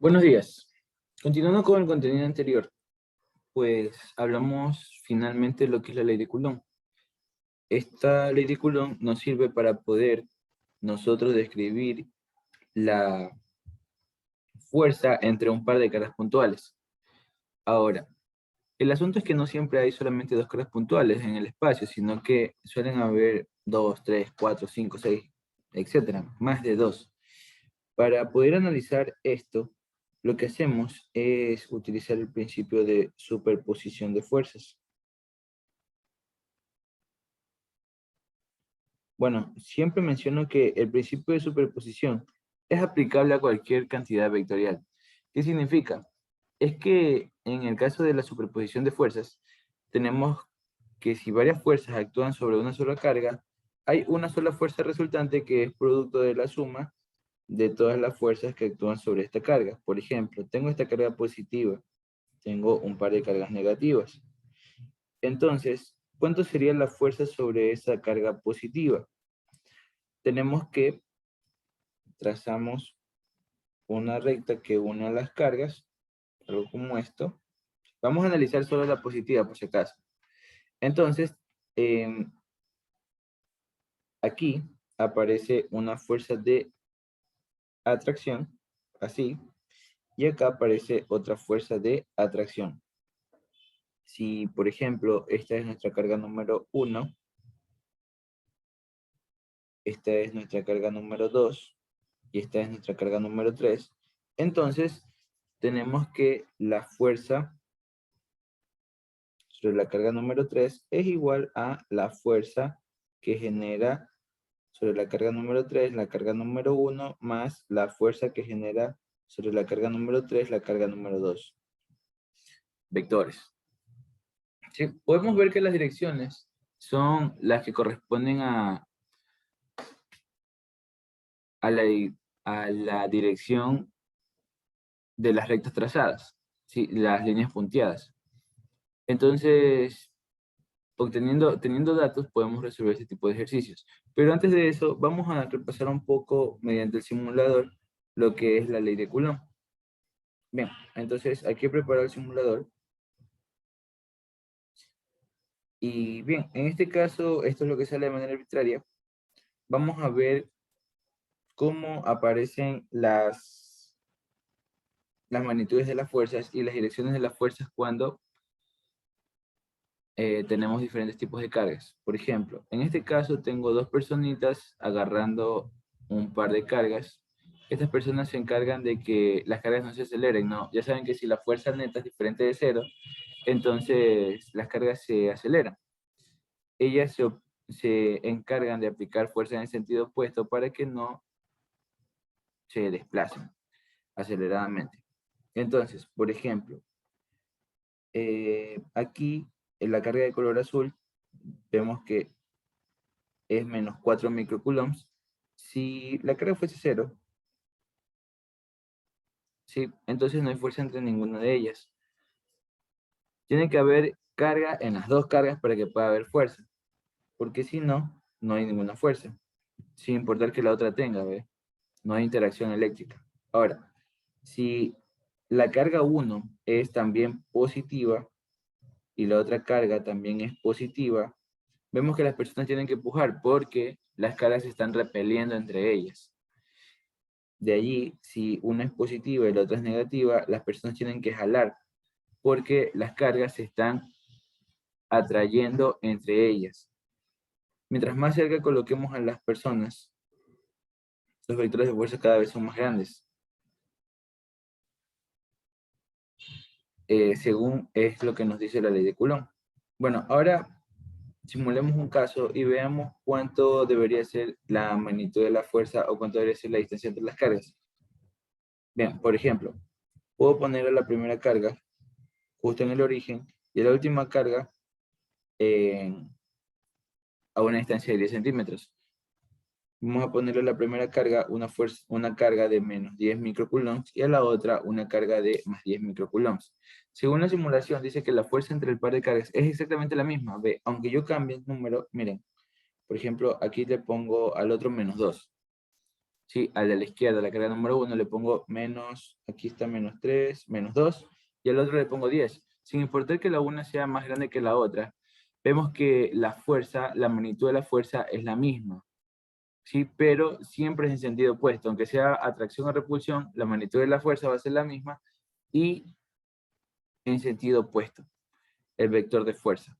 Buenos días. Continuando con el contenido anterior, pues hablamos finalmente de lo que es la ley de Coulomb. Esta ley de Coulomb nos sirve para poder nosotros describir la fuerza entre un par de cargas puntuales. Ahora, el asunto es que no siempre hay solamente dos cargas puntuales en el espacio, sino que suelen haber dos, tres, cuatro, cinco, seis, etcétera, más de dos. Para poder analizar esto, lo que hacemos es utilizar el principio de superposición de fuerzas. Bueno, siempre menciono que el principio de superposición es aplicable a cualquier cantidad vectorial. ¿Qué significa? Es que en el caso de la superposición de fuerzas, tenemos que si varias fuerzas actúan sobre una sola carga, hay una sola fuerza resultante que es producto de la suma de todas las fuerzas que actúan sobre esta carga. Por ejemplo, tengo esta carga positiva, tengo un par de cargas negativas. Entonces, ¿cuánto sería la fuerza sobre esa carga positiva? Tenemos que trazamos una recta que une las cargas, algo como esto. Vamos a analizar solo la positiva, por si acaso. Entonces, aquí aparece una fuerza de atracción, así, y acá aparece otra fuerza de atracción. Si, por ejemplo, esta es nuestra carga número 1, esta es nuestra carga número 2, y esta es nuestra carga número 3, entonces tenemos que la fuerza sobre la carga número 3 es igual a la fuerza que genera sobre la carga número 3, la carga número 1, más la fuerza que genera sobre la carga número 3, la carga número 2. Vectores. Sí, podemos ver que las direcciones son las que corresponden a, la, a la dirección de las rectas trazadas, ¿sí? Las líneas punteadas. Entonces, teniendo datos, podemos resolver este tipo de ejercicios. Pero antes de eso, vamos a repasar un poco mediante el simulador lo que es la ley de Coulomb. Bien, entonces hay que preparar el simulador. Y bien, en este caso, esto es lo que sale de manera arbitraria. Vamos a ver cómo aparecen las magnitudes de las fuerzas y las direcciones de las fuerzas cuando tenemos diferentes tipos de cargas. Por ejemplo, en este caso tengo dos personitas agarrando un par de cargas. Estas personas se encargan de que las cargas no se aceleren, ¿no? Ya saben que si la fuerza neta es diferente de cero, entonces las cargas se aceleran. Ellas se encargan de aplicar fuerza en el sentido opuesto para que no se desplacen aceleradamente. Entonces, por ejemplo, aquí en la carga de color azul vemos que es menos 4 microcoulombs. Si la carga fuese cero, ¿sí? Entonces no hay fuerza entre ninguna de ellas. Tiene que haber carga en las dos cargas para que pueda haber fuerza, porque si no, no hay ninguna fuerza, sin importar que la otra tenga, ¿ve? No hay interacción eléctrica. Ahora, si la carga 1 es también positiva y la otra carga también es positiva, vemos que las personas tienen que empujar porque las cargas se están repeliendo entre ellas. De allí, si una es positiva y la otra es negativa, las personas tienen que jalar porque las cargas se están atrayendo entre ellas. Mientras más cerca coloquemos a las personas, los vectores de fuerza cada vez son más grandes. Según es lo que nos dice la ley de Coulomb. Bueno, ahora simulemos un caso y veamos cuánto debería ser la magnitud de la fuerza o cuánto debería ser la distancia entre las cargas. Bien, por ejemplo, puedo poner a la primera carga justo en el origen y a la última carga a una distancia de 10 centímetros. Vamos a ponerle a la primera carga una carga de menos 10 microcoulombs y a la otra una carga de más 10 microcoulombs. Según la simulación, dice que la fuerza entre el par de cargas es exactamente la misma. Ve, aunque yo cambie el número, miren, por ejemplo, aquí le pongo al otro menos 2. Sí, al de la izquierda, la carga número 1, le pongo menos, aquí está menos 3, menos 2, y al otro le pongo 10. Sin importar que la una sea más grande que la otra, vemos que la fuerza, la magnitud de la fuerza es la misma, ¿sí? Pero siempre es en sentido opuesto, aunque sea atracción o repulsión, la magnitud de la fuerza va a ser la misma y en sentido opuesto, el vector de fuerza.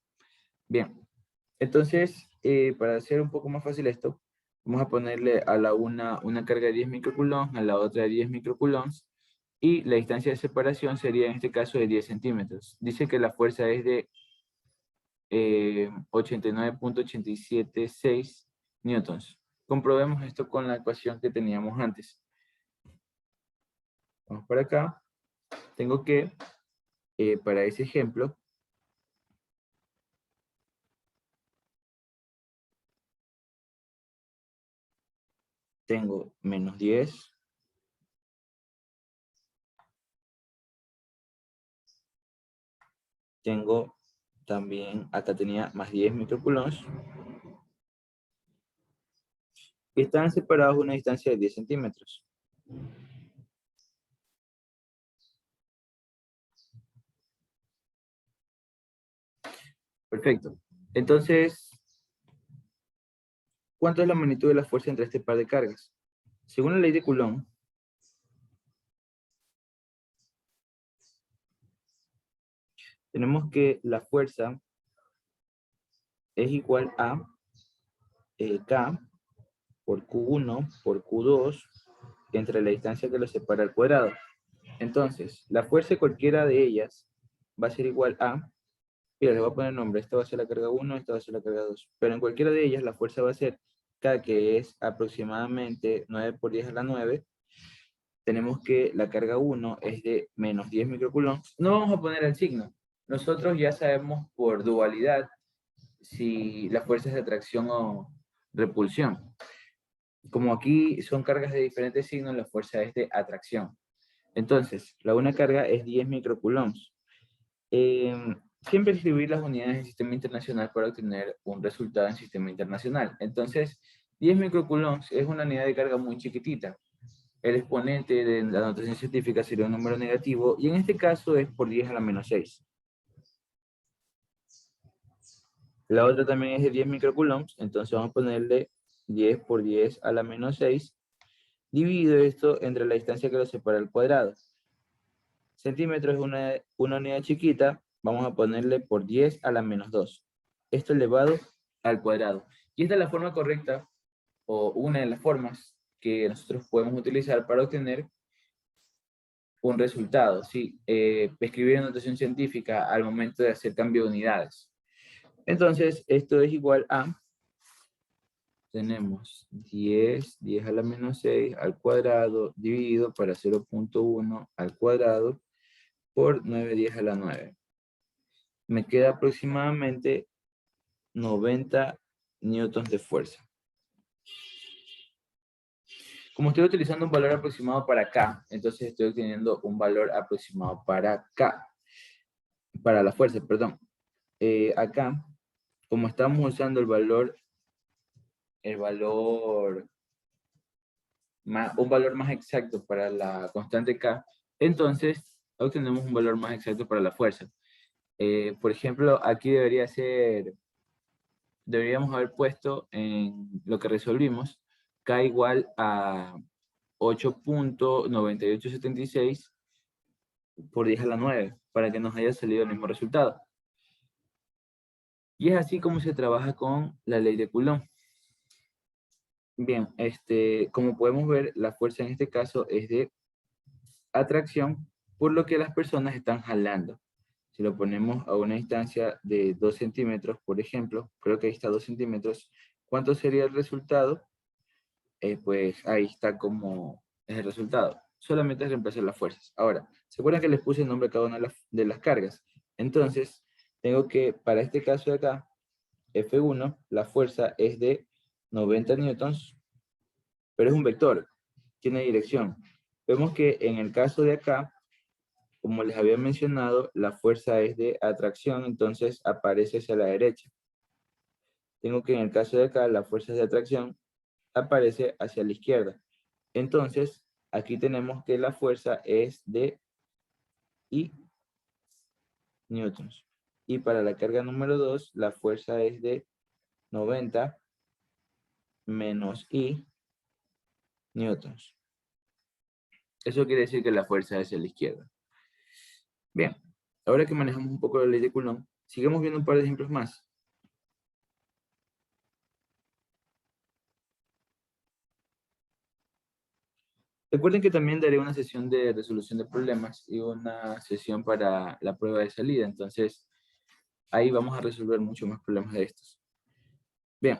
Bien, entonces, para hacer un poco más fácil esto, vamos a ponerle a la una carga de 10 microcoulombs, a la otra de 10 microcoulombs, y la distancia de separación sería en este caso de 10 centímetros. Dice que la fuerza es de 89,876 newtons. Comprobemos esto con la ecuación que teníamos antes. Vamos para acá. Tengo que, para ese ejemplo, tengo menos 10. Tengo también, acá tenía más 10 microcoulombs. Y están separados a una distancia de 10 centímetros. Perfecto. Entonces, ¿cuánto es la magnitud de la fuerza entre este par de cargas? Según la ley de Coulomb, tenemos que la fuerza es igual a K por Q1 por Q2 entre la distancia que los separa al cuadrado. Entonces, la fuerza de cualquiera de ellas va a ser igual a, mira, le voy a poner nombre, esta va a ser la carga 1, esta va a ser la carga 2, pero en cualquiera de ellas la fuerza va a ser K, que es aproximadamente 9 por 10 a la 9. Tenemos que la carga 1 es de menos 10 microcoulombs. No vamos a poner el signo. Nosotros ya sabemos por dualidad si la fuerza es de atracción o repulsión. Como aquí son cargas de diferentes signos, la fuerza es de atracción. Entonces, la una carga es 10 microcoulombs. Siempre escribir las unidades del sistema internacional para obtener un resultado en sistema internacional. Entonces, 10 microcoulombs es una unidad de carga muy chiquitita. El exponente de la notación científica sería un número negativo, y en este caso es por 10 a la menos 6. La otra también es de 10 microcoulombs, entonces vamos a ponerle 10 por 10 a la menos 6. Divido esto entre la distancia que lo separa al cuadrado. Centímetros es una unidad chiquita, vamos a ponerle por 10 a la menos 2. Esto elevado al cuadrado. Y esta es la forma correcta, o una de las formas que nosotros podemos utilizar para obtener un resultado, ¿sí? Escribir en notación científica al momento de hacer cambio de unidades. Entonces, esto es igual a, tenemos 10 a la menos 6 al cuadrado, dividido para 0.1 al cuadrado, por 9/10 a la 9. Me queda aproximadamente 90 newtons de fuerza. Como estoy utilizando un valor aproximado para K, entonces estoy obteniendo un valor aproximado para K, para la fuerza, perdón. Acá, como estamos usando un valor más exacto para la constante K, entonces obtenemos un valor más exacto para la fuerza. Por ejemplo, aquí deberíamos haber puesto en lo que resolvimos, K igual a 8,9876 por 10 a la 9, para que nos haya salido el mismo resultado. Y es así como se trabaja con la ley de Coulomb. Bien, como podemos ver, la fuerza en este caso es de atracción, por lo que las personas están jalando. Si lo ponemos a una distancia de 2 centímetros, por ejemplo, creo que ahí está 2 centímetros, ¿cuánto sería el resultado? Pues ahí está como es el resultado. Solamente es reemplazar las fuerzas. Ahora, ¿se acuerdan que les puse el nombre a cada una de las cargas? Entonces, tengo que, para este caso de acá, F1, la fuerza es de 90 newtons, pero es un vector, tiene dirección. Vemos que en el caso de acá, como les había mencionado, la fuerza es de atracción, entonces aparece hacia la derecha. Tengo que en el caso de acá, la fuerza es de atracción, aparece hacia la izquierda. Entonces, aquí tenemos que la fuerza es de I newtons. Y para la carga número 2, la fuerza es de 90 menos I newtons. Eso quiere decir que la fuerza es a la izquierda. Bien, ahora que manejamos un poco la ley de Coulomb, sigamos viendo un par de ejemplos más. Recuerden que también daré una sesión de resolución de problemas y una sesión para la prueba de salida. Entonces, ahí vamos a resolver mucho más problemas de estos. Bien,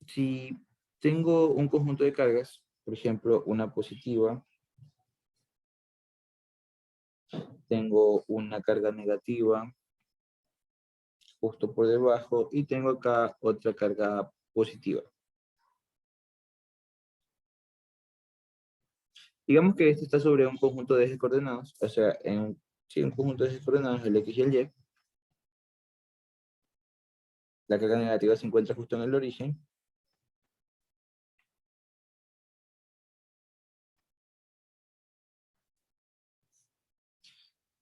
si tengo un conjunto de cargas, por ejemplo, una positiva, tengo una carga negativa justo por debajo y tengo acá otra carga positiva. Digamos que este está sobre un conjunto de ejes coordenados, o sea, sí, un conjunto de ejes coordenados, el X y el Y. La carga negativa se encuentra justo en el origen.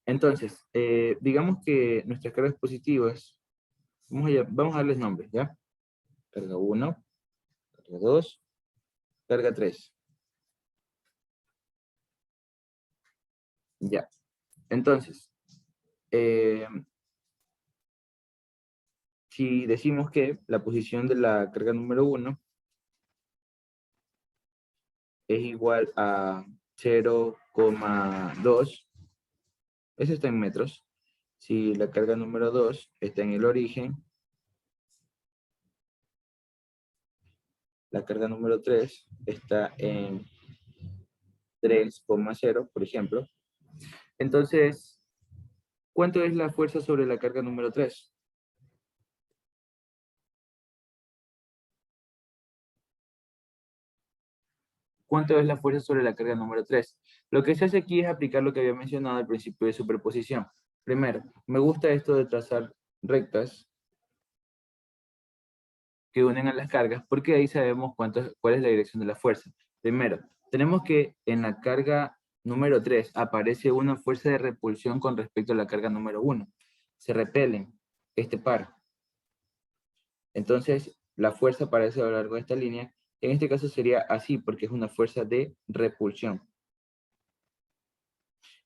Entonces, digamos que nuestras cargas positivas, vamos a darles nombres, ¿ya? Carga 1, carga 2, carga 3. Ya. Entonces, eh, si decimos que la posición de la carga número 1 es igual a 0,2, eso está en metros. Si la carga número 2 está en el origen, la carga número 3 está en 3,0, por ejemplo. Entonces, ¿cuánto es la fuerza sobre la carga número 3? ¿Cuánto es la fuerza sobre la carga número 3? Lo que se hace aquí es aplicar lo que había mencionado al principio de superposición. Primero, me gusta esto de trazar rectas que unen a las cargas, porque ahí sabemos cuál es la dirección de la fuerza. Primero, tenemos que en la carga número 3 aparece una fuerza de repulsión con respecto a la carga número 1. Se repelen este par. Entonces, la fuerza aparece a lo largo de esta línea. En este caso sería así, porque es una fuerza de repulsión.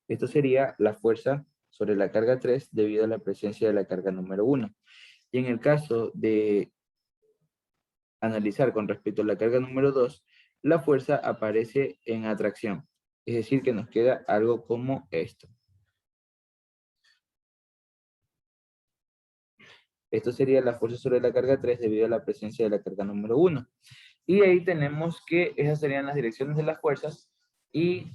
Esto sería la fuerza sobre la carga 3 debido a la presencia de la carga número 1. Y en el caso de analizar con respecto a la carga número 2, la fuerza aparece en atracción. Es decir, que nos queda algo como esto. Esto sería la fuerza sobre la carga 3 debido a la presencia de la carga número 1. Y ahí tenemos que esas serían las direcciones de las fuerzas y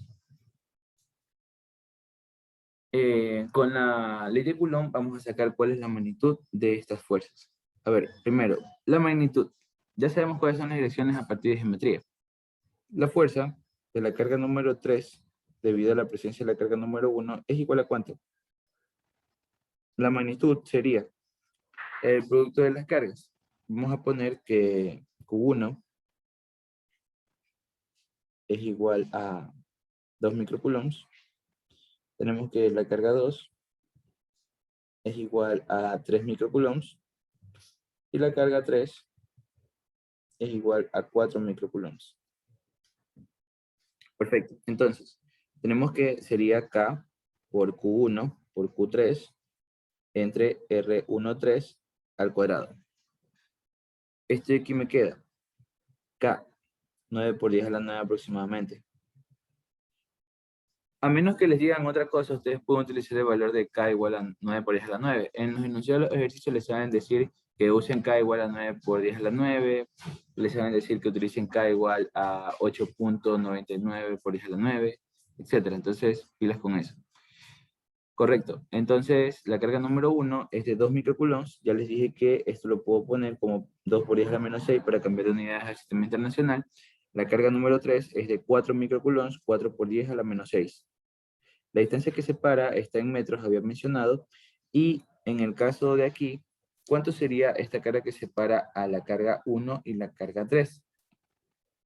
con la ley de Coulomb vamos a sacar cuál es la magnitud de estas fuerzas. A ver, primero, la magnitud. Ya sabemos cuáles son las direcciones a partir de geometría. La fuerza de la carga número 3, debido a la presencia de la carga número 1, es igual a ¿cuánto? La magnitud sería el producto de las cargas. Vamos a poner que Q1 es igual a 2 microcoulombs. Tenemos que la carga 2 es igual a 3 microcoulombs. Y la carga 3 es igual a 4 microcoulombs. Perfecto. Entonces, tenemos que sería K por Q1 por Q3 entre R13 al cuadrado. Este de aquí me queda K, 9 por 10 a la 9 aproximadamente. A menos que les digan otra cosa, ustedes pueden utilizar el valor de K igual a 9 por 10 a la 9. En los enunciados de los ejercicios les saben decir que usen K igual a 9 por 10 a la 9. Les saben decir que utilicen K igual a 8.99 por 10 a la 9, etc. Entonces, pilas con eso. Correcto. Entonces, la carga número 1 es de 2 microcoulombs. Ya les dije que esto lo puedo poner como 2 por 10 a la menos 6 para cambiar de unidades al sistema internacional. La carga número 3 es de 4 microcoulombs, 4 por 10 a la menos 6. La distancia que separa está en metros, había mencionado. Y en el caso de aquí, ¿cuánto sería esta carga que separa a la carga 1 y la carga 3?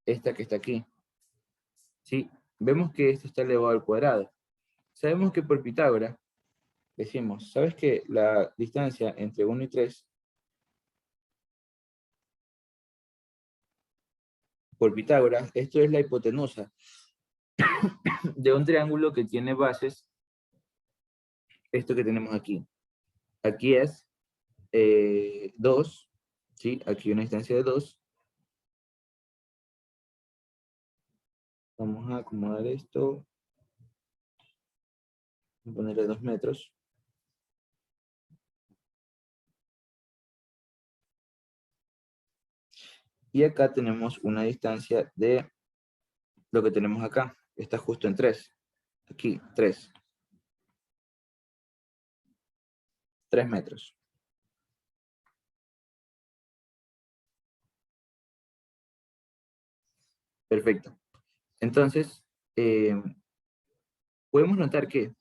Esta que está aquí. ¿sí? Vemos que esto está elevado al cuadrado. Sabemos que por Pitágoras, decimos, ¿sabes que la distancia entre 1 y 3, por Pitágoras, esto es la hipotenusa de un triángulo que tiene bases, esto que tenemos aquí. Aquí es 2, ¿sí? Aquí una distancia de 2. Vamos a acomodar esto. Voy a ponerle 2 metros. Y acá tenemos una distancia de lo que tenemos acá. Está justo en 3. Aquí, 3. 3 metros. Perfecto. Entonces, podemos notar que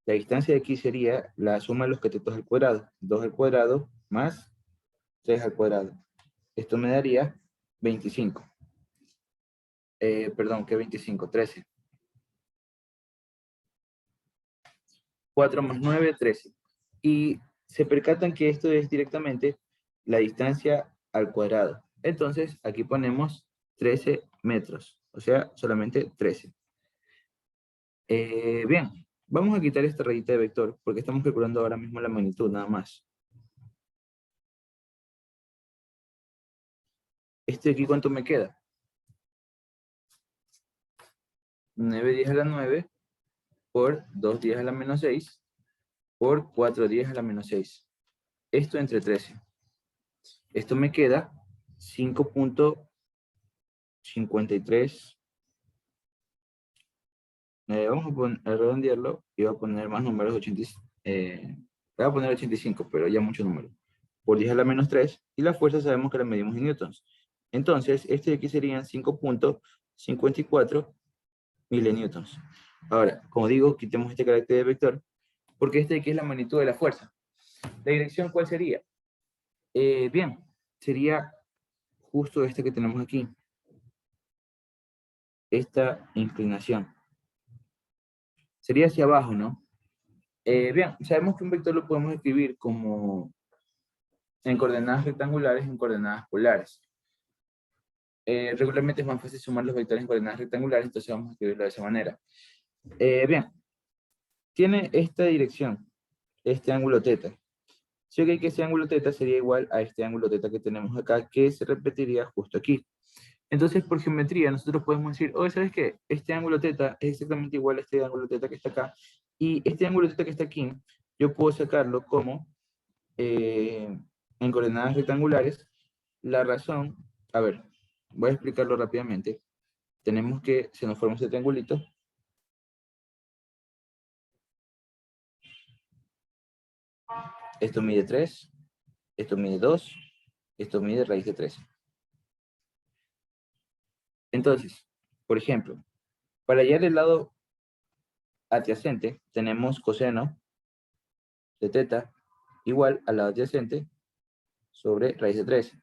la distancia de aquí sería la suma de los catetos al cuadrado. 2 al cuadrado más 3 al cuadrado. Esto me daría 25. Perdón, ¿qué 25? 13. 4 más 9, 13. Y se percatan que esto es directamente la distancia al cuadrado. Entonces, aquí ponemos 13 metros, o sea, solamente 13. Bien, vamos a quitar esta rayita de vector, porque estamos calculando ahora mismo la magnitud, nada más. ¿Este de aquí cuánto me queda? 9 10 a la 9 por 2 10 a la menos 6 por 4 10 a la menos 6. Esto entre 13. Esto me queda 5.53. Vamos a redondearlo y voy a poner más números, 80, voy a poner 85, pero ya muchos números. Por 10 a la menos 3, y la fuerza sabemos que la medimos en newtons. Entonces, este de aquí serían 5.54 milenewtons. Ahora, como digo, quitemos este carácter de vector, porque este de aquí es la magnitud de la fuerza. ¿La dirección cuál sería? Bien, sería justo esta que tenemos aquí. Esta inclinación. Sería hacia abajo, ¿no? Bien, sabemos que un vector lo podemos escribir como en coordenadas rectangulares, en coordenadas polares. Regularmente es más fácil sumar los vectores en coordenadas rectangulares, entonces vamos a escribirlo de esa manera. Bien, tiene esta dirección, este ángulo θ. Si ok, que este ángulo θ sería igual a este ángulo θ que tenemos acá, que se repetiría justo aquí. Entonces, por geometría, nosotros podemos decir, oh, ¿sabes qué? Este ángulo θ es exactamente igual a este ángulo θ que está acá, y este ángulo θ que está aquí, yo puedo sacarlo como en coordenadas rectangulares. La razón, a ver, voy a explicarlo rápidamente. Tenemos que, se nos forma este triangulito. Esto mide 3, esto mide 2, esto mide raíz de 13. Entonces, por ejemplo, para hallar el lado adyacente, tenemos coseno de θ igual al lado adyacente sobre raíz de 13.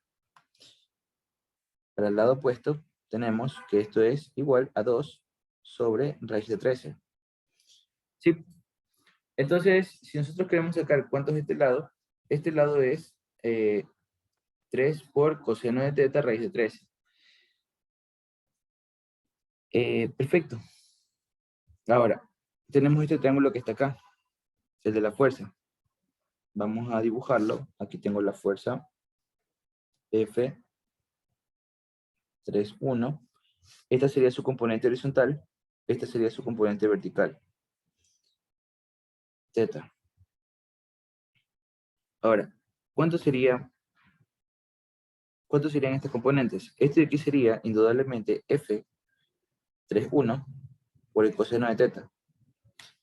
Para el lado opuesto, tenemos que esto es igual a 2 sobre raíz de 13. ¿Sí? Entonces, si nosotros queremos sacar cuánto es este lado es 3 por coseno de θ raíz de 13. Perfecto. Ahora, tenemos este triángulo que está acá, el de la fuerza. Vamos a dibujarlo. Aquí tengo la fuerza F, 3, 1. Esta sería su componente horizontal. Esta sería su componente vertical. Z. Ahora, ¿cuántos serían estos componentes? Este de aquí sería, indudablemente, F, 3, 1, por el coseno de θ.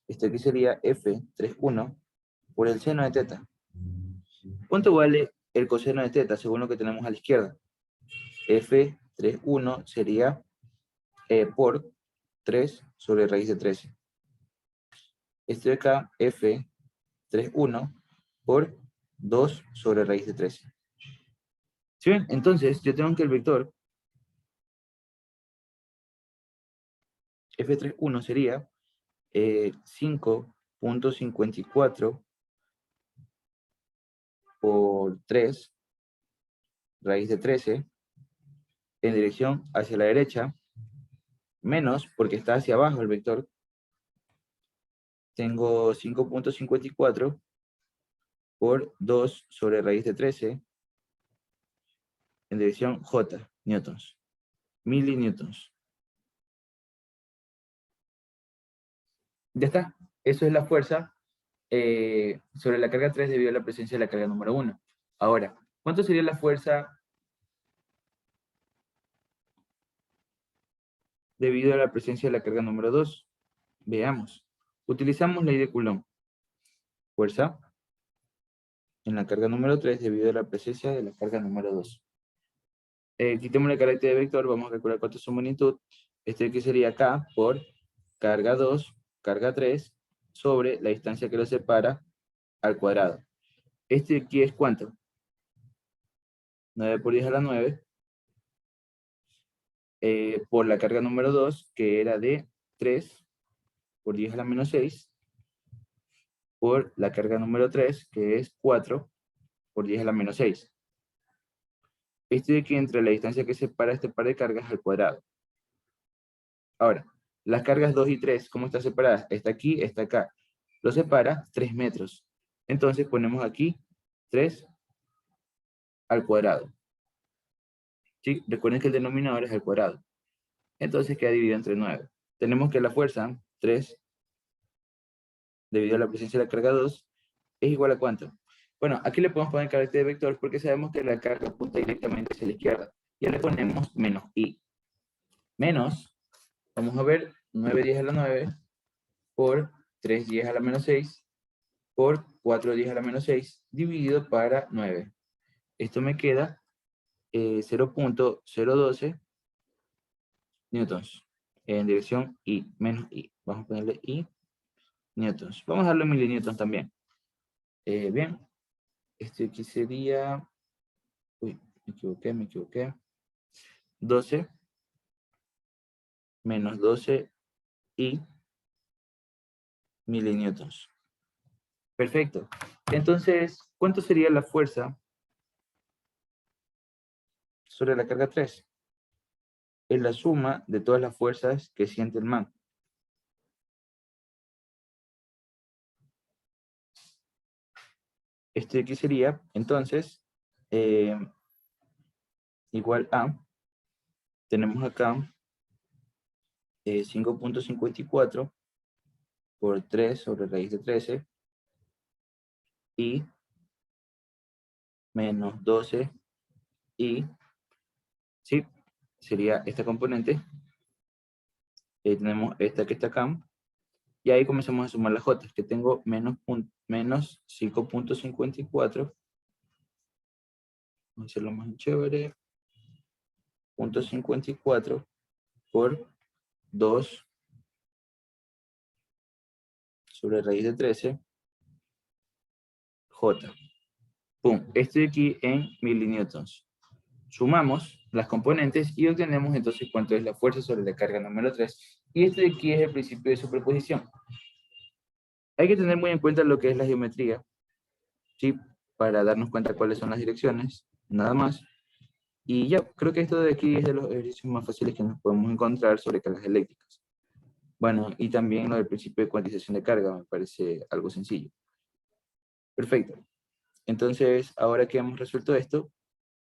Este de aquí sería F, 3, 1, por el seno de θ. ¿Cuánto vale el coseno de θ según lo que tenemos a la izquierda? F, 3, 1 sería por 3 sobre raíz de 13. Este de acá, F, 3, 1 por 2 sobre raíz de 13. ¿Sí ven? Entonces, yo tengo que el vector F3.1 sería 5.54 por 3 raíz de 13 en dirección hacia la derecha, menos, porque está hacia abajo el vector, tengo 5.54 por 2 sobre raíz de 13 en dirección J, newtons, milinewtons. Ya está, eso es la fuerza sobre la carga 3 debido a la presencia de la carga número 1. Ahora, ¿cuánto sería la fuerza debido a la presencia de la carga número 2? Veamos. Utilizamos ley de Coulomb. Fuerza en la carga número 3 debido a la presencia de la carga número 2. Quitemos el carácter de vector, vamos a calcular cuánto es su magnitud. Este aquí sería K por carga 2, carga 3, sobre la distancia que lo separa al cuadrado. Este aquí es ¿cuánto? 9 por 10 a la 9, por la carga número 2, que era de 3 por 10 a la menos 6, por la carga número 3, que es 4 por 10 a la menos 6. Este de aquí entre la distancia que separa este par de cargas al cuadrado. Ahora, las cargas 2 y 3, ¿cómo están separadas? Está aquí, está acá. Lo separa 3 metros. Entonces ponemos aquí 3 al cuadrado. ¿Sí? Recuerden que el denominador es al cuadrado. Entonces queda dividido entre 9. Tenemos que la fuerza, 3, debido a la presencia de la carga 2, es igual a ¿cuánto? Bueno, aquí le podemos poner carácter de vector porque sabemos que la carga apunta directamente hacia la izquierda. Ya le ponemos menos i. Menos, vamos a ver, 9 10 a la 9 por 3 10 a la menos 6 por 4 10 a la menos 6 dividido para 9. Esto me queda 0.012 newtons en dirección I, menos I. Vamos a ponerle I newtons. Vamos a darle milinewtons también. Bien, este aquí sería, uy, me equivoqué. 12 menos 12 I milinewtons. Perfecto. Entonces, ¿cuánto sería la fuerza sobre la carga 3? Es la suma de todas las fuerzas que siente el man. Este aquí sería, entonces, igual a, tenemos acá 5.54 por 3 sobre raíz de 13 y menos 12 y, sí, sería esta componente. Tenemos esta que está acá. Y ahí comenzamos a sumar las j, que tengo menos 5.54. Vamos a hacerlo más chévere. 0.54 por 2 sobre raíz de 13 J. Pum, estoy aquí en milinewtons. Sumamos las componentes y obtenemos entonces cuánto es la fuerza sobre la carga número 3. Y este de aquí es el principio de superposición. Hay que tener muy en cuenta lo que es la geometría, ¿sí? Para darnos cuenta cuáles son las direcciones, nada más. Y ya, creo que esto de aquí es de los ejercicios más fáciles que nos podemos encontrar sobre cargas eléctricas. Bueno, y también lo del principio de cuantización de carga me parece algo sencillo. Perfecto. Entonces, ahora que hemos resuelto esto,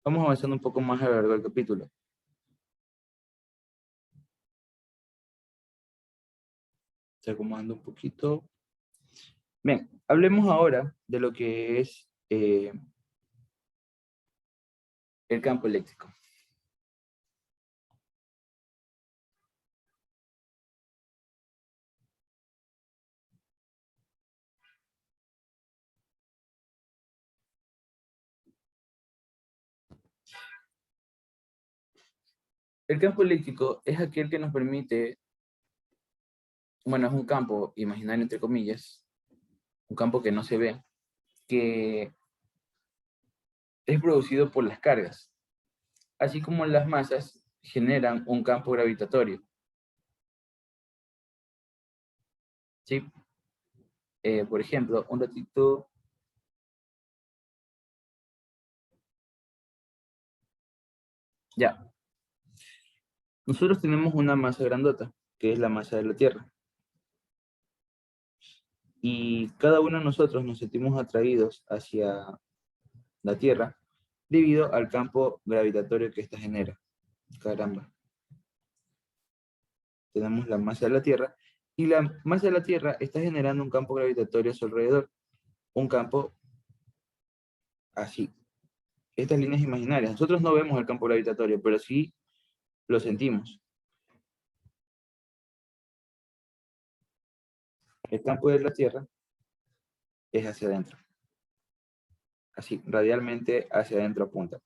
vamos avanzando un poco más a lo largo del capítulo. Estoy acomodando un poquito. Bien, hablemos ahora de lo que es el campo eléctrico. El campo eléctrico es aquel que nos permite, bueno, es un campo imaginario entre comillas, un campo que no se ve, que es producido por las cargas, así como las masas generan un campo gravitatorio. ¿sí? Por ejemplo, un ratito, ya. Nosotros tenemos una masa grandota, que es la masa de la Tierra. Y cada uno de nosotros nos sentimos atraídos hacia la Tierra debido al campo gravitatorio que ésta genera. Caramba. Tenemos la masa de la Tierra y la masa de la Tierra está generando un campo gravitatorio a su alrededor. Un campo así. Estas líneas imaginarias. Nosotros no vemos el campo gravitatorio, pero sí lo sentimos. El campo de la Tierra es hacia adentro. Así, radialmente hacia adentro apunta.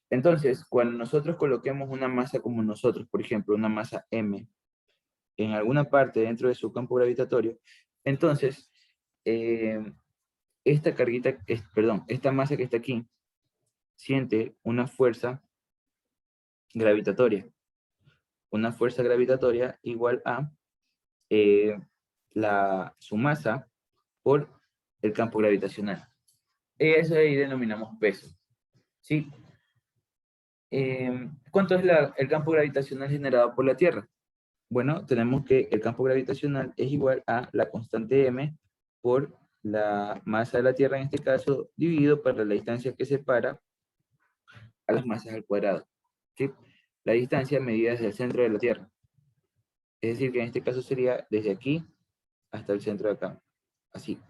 Entonces, cuando nosotros coloquemos una masa como nosotros, por ejemplo, una masa M, en alguna parte dentro de su campo gravitatorio, entonces, esta carguita, perdón, esta masa que está aquí, siente una fuerza gravitatoria. Una fuerza gravitatoria igual a su masa por el campo gravitacional. Eso ahí denominamos peso. ¿Sí? ¿Cuánto es el campo gravitacional generado por la Tierra? Bueno, tenemos que el campo gravitacional es igual a la constante m por la masa de la Tierra, en este caso, dividido por la distancia que separa a las masas al cuadrado. ¿Sí? La distancia medida desde el centro de la Tierra. Es decir, que en este caso sería desde aquí hasta el centro de acá. Así.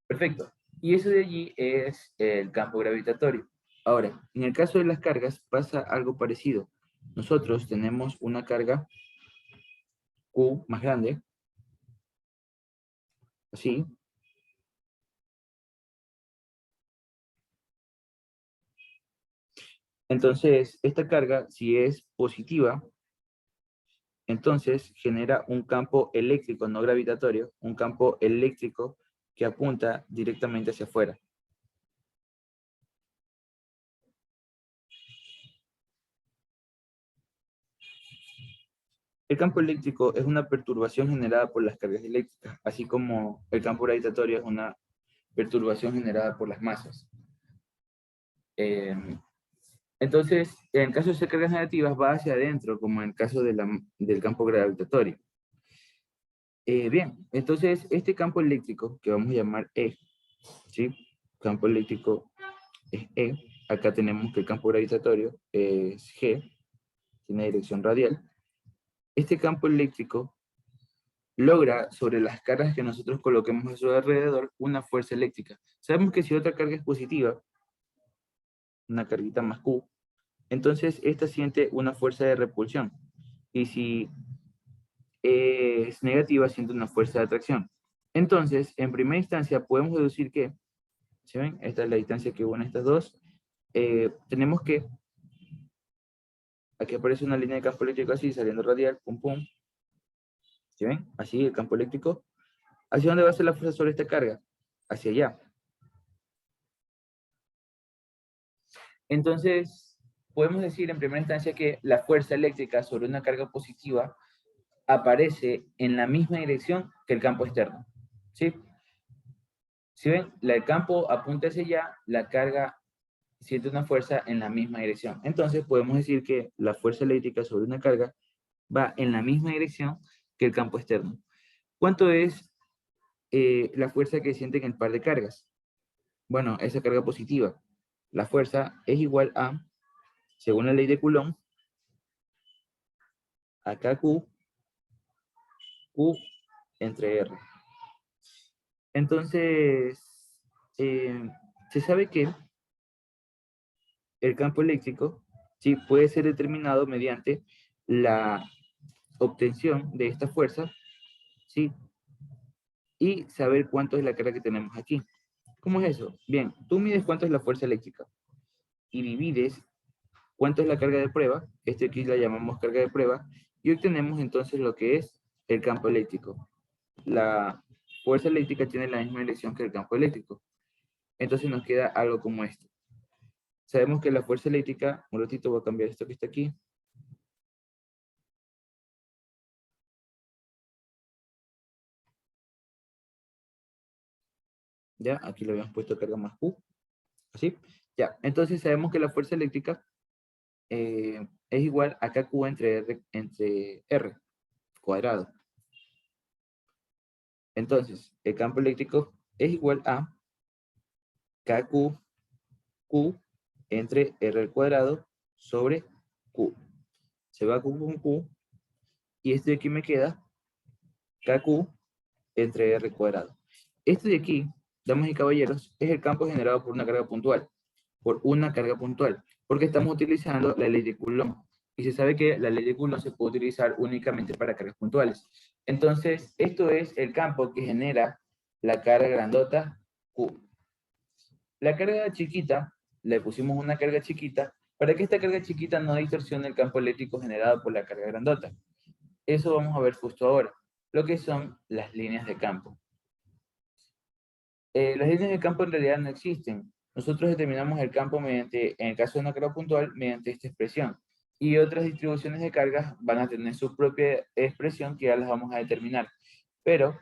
Perfecto. Y eso de allí es el campo gravitatorio. Ahora, en el caso de las cargas pasa algo parecido. Nosotros tenemos una carga Q más grande, así. Entonces, esta carga, si es positiva, entonces genera un campo eléctrico, no gravitatorio, un campo eléctrico que apunta directamente hacia afuera. El campo eléctrico es una perturbación generada por las cargas eléctricas, así como el campo gravitatorio es una perturbación generada por las masas. Entonces, en caso de ser cargas negativas, va hacia adentro, como en el caso del campo gravitatorio. Bien, entonces este campo eléctrico, que vamos a llamar E, ¿sí? Campo eléctrico es E. Acá tenemos que el campo gravitatorio es G, tiene dirección radial. Este campo eléctrico logra, sobre las cargas que nosotros coloquemos a su alrededor, una fuerza eléctrica. Sabemos que si otra carga es positiva, una carguita más Q, entonces esta siente una fuerza de repulsión. Y si es negativa, siente una fuerza de atracción. Entonces, en primera instancia, podemos deducir que, ¿sí ven? Esta es la distancia que une estas dos. Tenemos que, aquí aparece una línea de campo eléctrico así, saliendo radial, pum, pum. ¿Sí ven? Así, el campo eléctrico. ¿Hacia dónde va a ser la fuerza sobre esta carga? Hacia allá. Entonces, podemos decir en primera instancia que la fuerza eléctrica sobre una carga positiva aparece en la misma dirección que el campo externo. ¿Sí? Si ven, el campo apunta hacia allá, la carga siente una fuerza en la misma dirección. Entonces, podemos decir que la fuerza eléctrica sobre una carga va en la misma dirección que el campo externo. ¿Cuánto es la fuerza que sienten el par de cargas? Bueno, esa carga positiva. La fuerza es igual a, según la ley de Coulomb, acá Q entre R. Entonces, se sabe que el campo eléctrico sí puede ser determinado mediante la obtención de esta fuerza, ¿sí? Y saber cuánto es la carga que tenemos aquí. ¿Cómo es eso? Bien, tú mides cuánto es la fuerza eléctrica y divides cuánto es la carga de prueba, este aquí la llamamos carga de prueba, y obtenemos entonces lo que es el campo eléctrico. La fuerza eléctrica tiene la misma dirección que el campo eléctrico. Entonces nos queda algo como esto. Sabemos que la fuerza eléctrica, un ratito voy a cambiar esto que está aquí, Ya, aquí le habíamos puesto carga más Q, así. Ya, entonces sabemos que la fuerza eléctrica es igual a KQ entre R cuadrado. Entonces, el campo eléctrico es igual a KQ Q entre R al cuadrado sobre Q. Se va Q con Q y esto de aquí me queda KQ entre R cuadrado. Esto de aquí, damas y caballeros, es el campo generado por una carga puntual. Por una carga puntual. Porque estamos utilizando la ley de Coulomb. Y se sabe que la ley de Coulomb se puede utilizar únicamente para cargas puntuales. Entonces, esto es el campo que genera la carga grandota Q. La carga chiquita, le pusimos una carga chiquita, para que esta carga chiquita no distorsione el campo eléctrico generado por la carga grandota. Eso vamos a ver justo ahora, lo que son las líneas de campo. Las líneas de campo en realidad no existen. Nosotros determinamos el campo mediante, en el caso de una carga puntual, mediante esta expresión. Y otras distribuciones de cargas van a tener su propia expresión que ya las vamos a determinar. Pero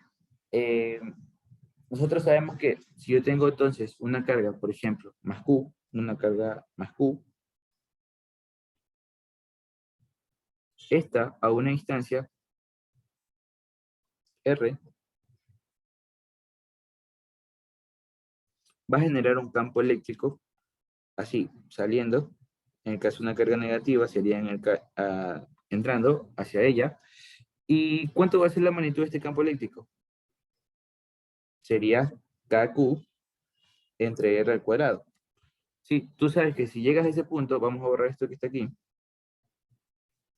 nosotros sabemos que si yo tengo entonces una carga, por ejemplo, más Q, una carga más Q, esta a una instancia R va a generar un campo eléctrico así, saliendo. En el caso de una carga negativa, sería entrando hacia ella. ¿Y cuánto va a ser la magnitud de este campo eléctrico? Sería KQ entre R al cuadrado. Sí, tú sabes que si llegas a ese punto, vamos a borrar esto que está aquí,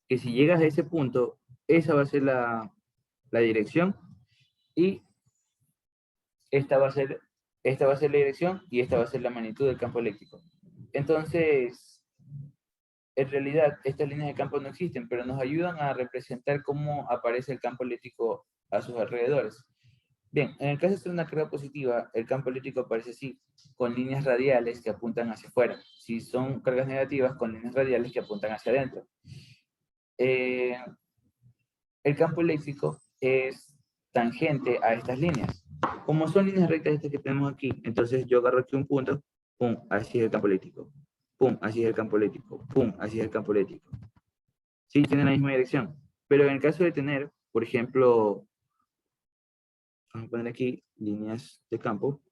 que si llegas a ese punto, esa va a ser la dirección y esta va a ser la dirección y esta va a ser la magnitud del campo eléctrico. Entonces, en realidad, estas líneas de campo no existen, pero nos ayudan a representar cómo aparece el campo eléctrico a sus alrededores. Bien, en el caso de ser una carga positiva, el campo eléctrico aparece así, con líneas radiales que apuntan hacia afuera. Si son cargas negativas, con líneas radiales que apuntan hacia adentro. Eh, el campo eléctrico es tangente a estas líneas. Como son líneas rectas estas que tenemos aquí, entonces yo agarro aquí un punto, pum, así es el campo eléctrico. Pum, así es el campo eléctrico. Pum, así es el campo eléctrico. Sí, tienen la misma dirección. Pero en el caso de tener, por ejemplo, vamos a poner aquí líneas de campo.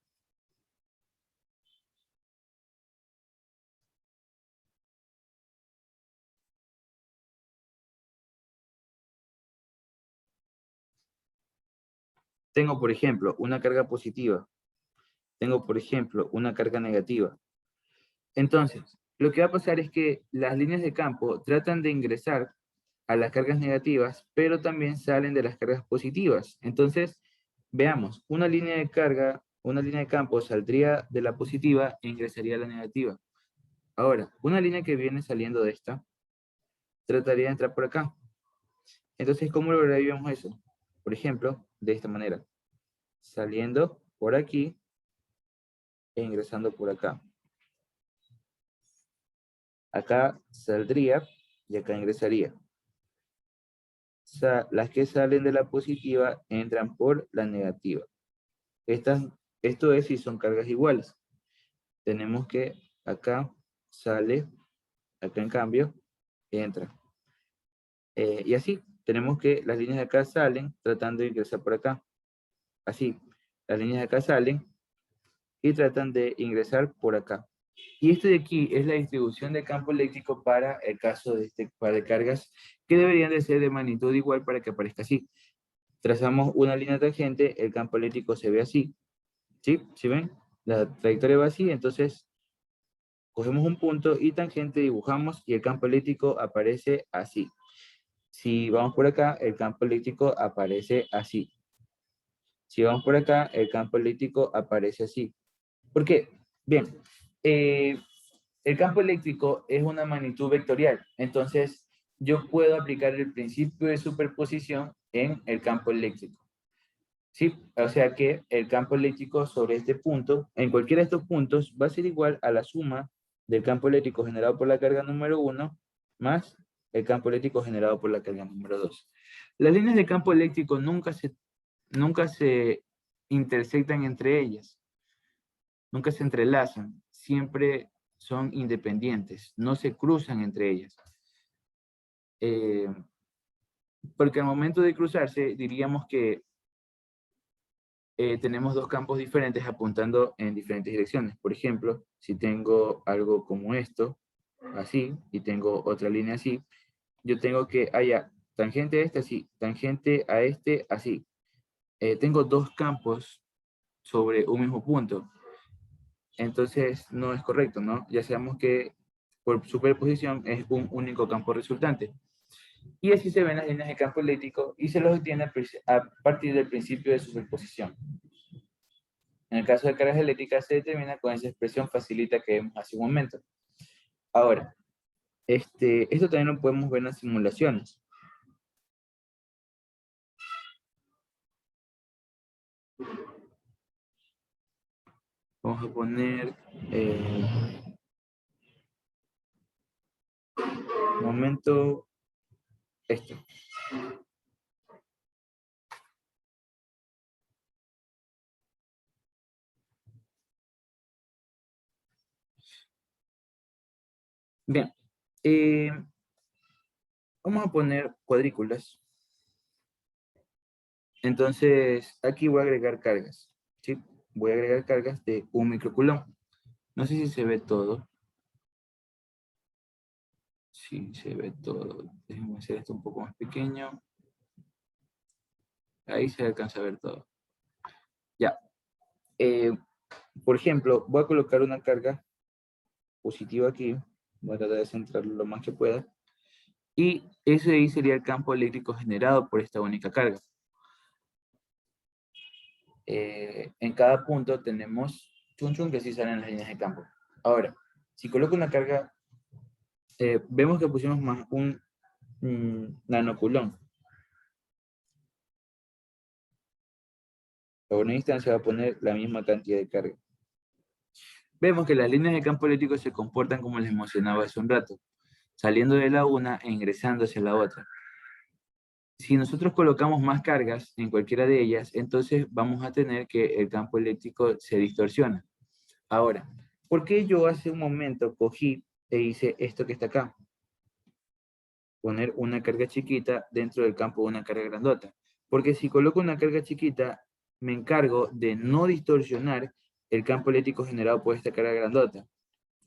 Tengo, por ejemplo, una carga positiva. Tengo, por ejemplo, una carga negativa. Entonces, lo que va a pasar es que las líneas de campo tratan de ingresar a las cargas negativas, pero también salen de las cargas positivas. Entonces, veamos, una línea de carga, una línea de campo saldría de la positiva e ingresaría a la negativa. Ahora, una línea que viene saliendo de esta, trataría de entrar por acá. Entonces, ¿cómo lograríamos eso? Por ejemplo, de esta manera. Saliendo por aquí e ingresando por acá. Acá saldría y acá ingresaría. Las que salen de la positiva entran por la negativa. Esto es si son cargas iguales. Tenemos que acá sale, acá en cambio entra. Y así, tenemos que las líneas de acá salen tratando de ingresar por acá. Así, las líneas de acá salen y tratan de ingresar por acá. Y esto de aquí es la distribución de campo eléctrico para el caso de este par de cargas que deberían de ser de magnitud igual para que aparezca así. Trazamos una línea tangente, el campo eléctrico se ve así. ¿Sí? ¿Sí ven? La trayectoria va así, entonces cogemos un punto y tangente dibujamos y el campo eléctrico aparece así. Si vamos por acá, el campo eléctrico aparece así. Si vamos por acá, el campo eléctrico aparece así. ¿Por qué? Bien, el campo eléctrico es una magnitud vectorial, entonces yo puedo aplicar el principio de superposición en el campo eléctrico. Sí, o sea que el campo eléctrico sobre este punto, en cualquiera de estos puntos, va a ser igual a la suma del campo eléctrico generado por la carga número 1 más el campo eléctrico generado por la carga número 2. Las líneas de campo eléctrico nunca se intersectan entre ellas. nunca se entrelazan, siempre son independientes, no se cruzan entre ellas. Porque al momento de cruzarse, diríamos que tenemos dos campos diferentes apuntando en diferentes direcciones. Por ejemplo, si tengo algo como esto, así, y tengo otra línea así, yo tengo que haya tangente a este así, tangente a este así. Tengo dos campos sobre un mismo punto. Entonces no es correcto, ¿no? Ya sabemos que por superposición es un único campo resultante. Y así se ven las líneas de campo eléctrico y se los obtiene a partir del principio de superposición. En el caso de cargas eléctricas se determina con esa expresión facilita que vimos hace un momento. Ahora, esto también lo podemos ver en las simulaciones. Vamos a poner momento esto. Bien, vamos a poner cuadrículas. Entonces, aquí voy a agregar cargas, ¿sí? Voy a agregar cargas de 1 microcoulomb. No sé si se ve todo. Sí, se ve todo. Déjenme hacer esto un poco más pequeño. Ahí se alcanza a ver todo. Ya. Por ejemplo, voy a colocar una carga positiva aquí. Voy a tratar de centrarlo lo más que pueda. Y ese ahí sería el campo eléctrico generado por esta única carga. En cada punto tenemos chun chun que sí salen las líneas de campo. Ahora, si coloco una carga, vemos que pusimos más un nanocoulomb. A una instancia va a poner la misma cantidad de carga. Vemos que las líneas de campo eléctrico se comportan como les mencionaba hace un rato, saliendo de la una e ingresando hacia la otra. Si nosotros colocamos más cargas en cualquiera de ellas, entonces vamos a tener que el campo eléctrico se distorsiona. Ahora, ¿por qué yo hace un momento cogí e hice esto que está acá? Poner una carga chiquita dentro del campo de una carga grandota. Porque si coloco una carga chiquita, me encargo de no distorsionar el campo eléctrico generado por esta carga grandota,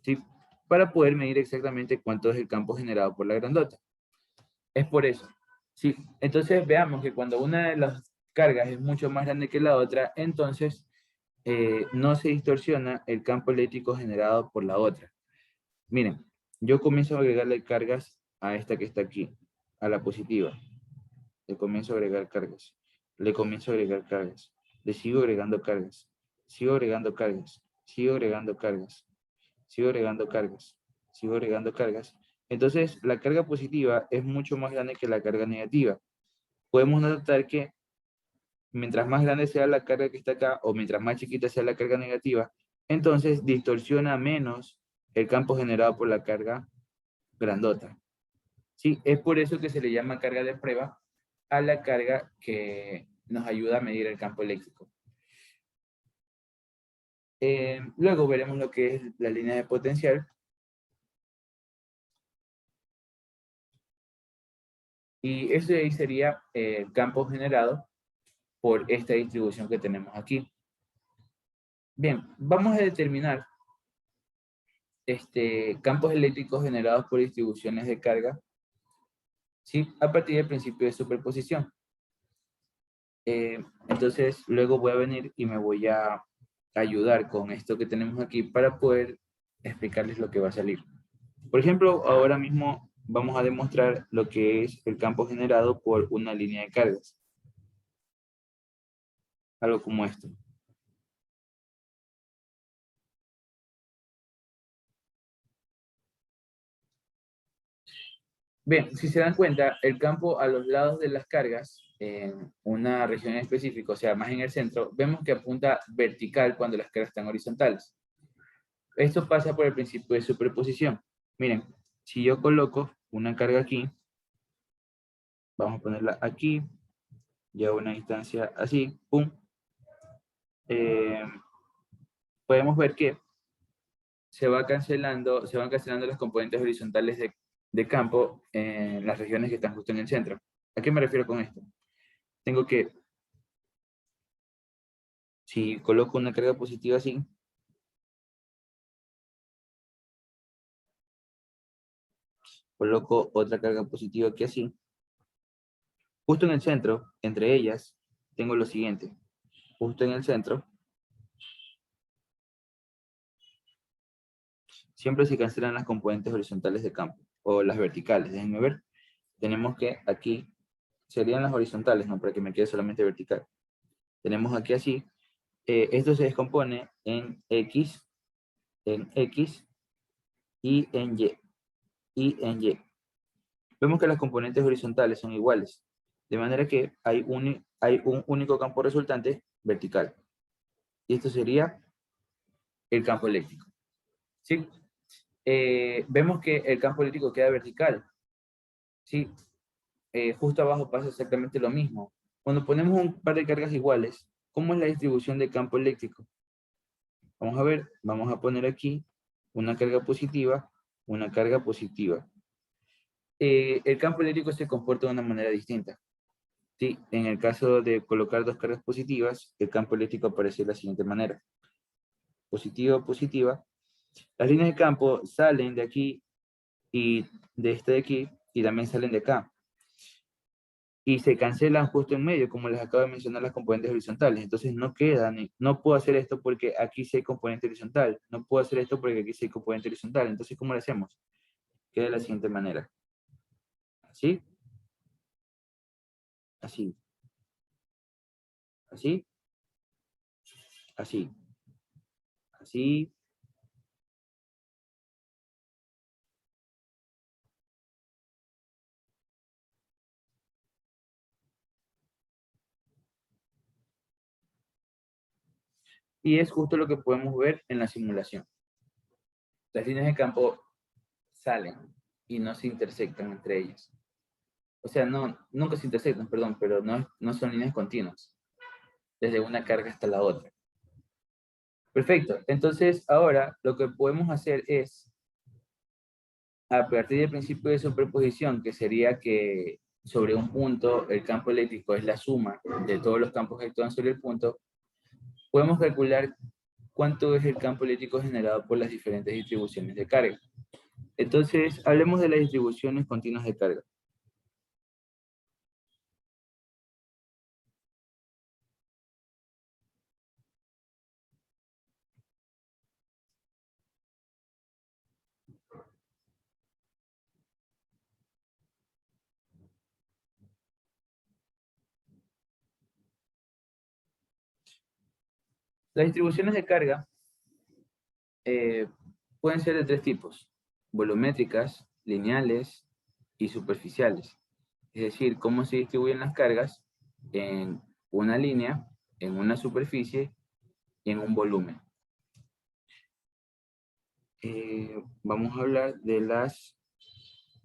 ¿sí? Para poder medir exactamente cuánto es el campo generado por la grandota. Es por eso. Sí, entonces veamos que cuando una de las cargas es mucho más grande que la otra, entonces no se distorsiona el campo eléctrico generado por la otra. Miren, yo comienzo a agregarle cargas a esta que está aquí, a la positiva. Le comienzo a agregar cargas. Le comienzo a agregar cargas. Le sigo agregando cargas. Sigo agregando cargas. Sigo agregando cargas. Sigo agregando cargas. Sigo agregando cargas. Entonces, la carga positiva es mucho más grande que la carga negativa. Podemos notar que mientras más grande sea la carga que está acá, o mientras más chiquita sea la carga negativa, entonces distorsiona menos el campo generado por la carga grandota. Sí, es por eso que se le llama carga de prueba a la carga que nos ayuda a medir el campo eléctrico. Luego veremos lo que es la línea de potencial. Y ese ahí sería el campo generado por esta distribución que tenemos aquí. Bien, vamos a determinar campos eléctricos generados por distribuciones de carga, ¿sí? A partir del principio de superposición. Entonces, luego voy a venir y me voy a ayudar con esto que tenemos aquí para poder explicarles lo que va a salir. Por ejemplo, ahora mismo vamos a demostrar lo que es el campo generado por una línea de cargas. Algo como esto. Bien, si se dan cuenta, el campo a los lados de las cargas, en una región específica, o sea, más en el centro, vemos que apunta vertical cuando las cargas están horizontales. Esto pasa por el principio de superposición. Miren, si yo coloco una carga aquí, vamos a ponerla aquí, y a una distancia así, pum. podemos ver que se van cancelando las componentes horizontales de campo en las regiones que están justo en el centro. ¿A qué me refiero con esto? Tengo que, si coloco una carga positiva así, coloco otra carga positiva aquí así, justo en el centro, entre ellas, tengo lo siguiente. Justo en el centro, siempre se cancelan las componentes horizontales de campo, o las verticales, déjenme ver. Tenemos que aquí, serían las horizontales, ¿no? Para que me quede solamente vertical. Tenemos aquí así, esto se descompone en X y en Y. Vemos que las componentes horizontales son iguales, de manera que hay un único campo resultante vertical. Y esto sería el campo eléctrico. ¿Sí? Vemos que el campo eléctrico queda vertical. ¿Sí? Justo abajo pasa exactamente lo mismo. Cuando ponemos un par de cargas iguales, ¿cómo es la distribución de campo eléctrico? Vamos a ver, vamos a poner aquí una carga positiva, una carga positiva. El campo eléctrico se comporta de una manera distinta. Sí, en el caso de colocar dos cargas positivas, el campo eléctrico aparece de la siguiente manera. Positiva, positiva. Las líneas de campo salen de aquí y de este de aquí y también salen de acá. Y se cancelan justo en medio, como les acabo de mencionar, las componentes horizontales. Entonces no quedan, no puedo hacer esto porque aquí sí hay componente horizontal. No puedo hacer esto porque aquí sí hay componente horizontal. Entonces, ¿cómo lo hacemos? Queda de la siguiente manera. Así. Así. Así. Así. Así. Y es justo lo que podemos ver en la simulación. Las líneas de campo salen y no se intersectan entre ellas. O sea, no, nunca se intersectan, perdón, pero no son líneas continuas, desde una carga hasta la otra. Perfecto, entonces ahora lo que podemos hacer es, a partir del principio de superposición, que sería que sobre un punto el campo eléctrico es la suma de todos los campos que actúan sobre el punto, podemos calcular cuánto es el campo eléctrico generado por las diferentes distribuciones de carga. Entonces, hablemos de las distribuciones continuas de carga. Las distribuciones de carga pueden ser de tres tipos: volumétricas, lineales y superficiales. Es decir, cómo se distribuyen las cargas en una línea, en una superficie y en un volumen. Vamos a hablar de las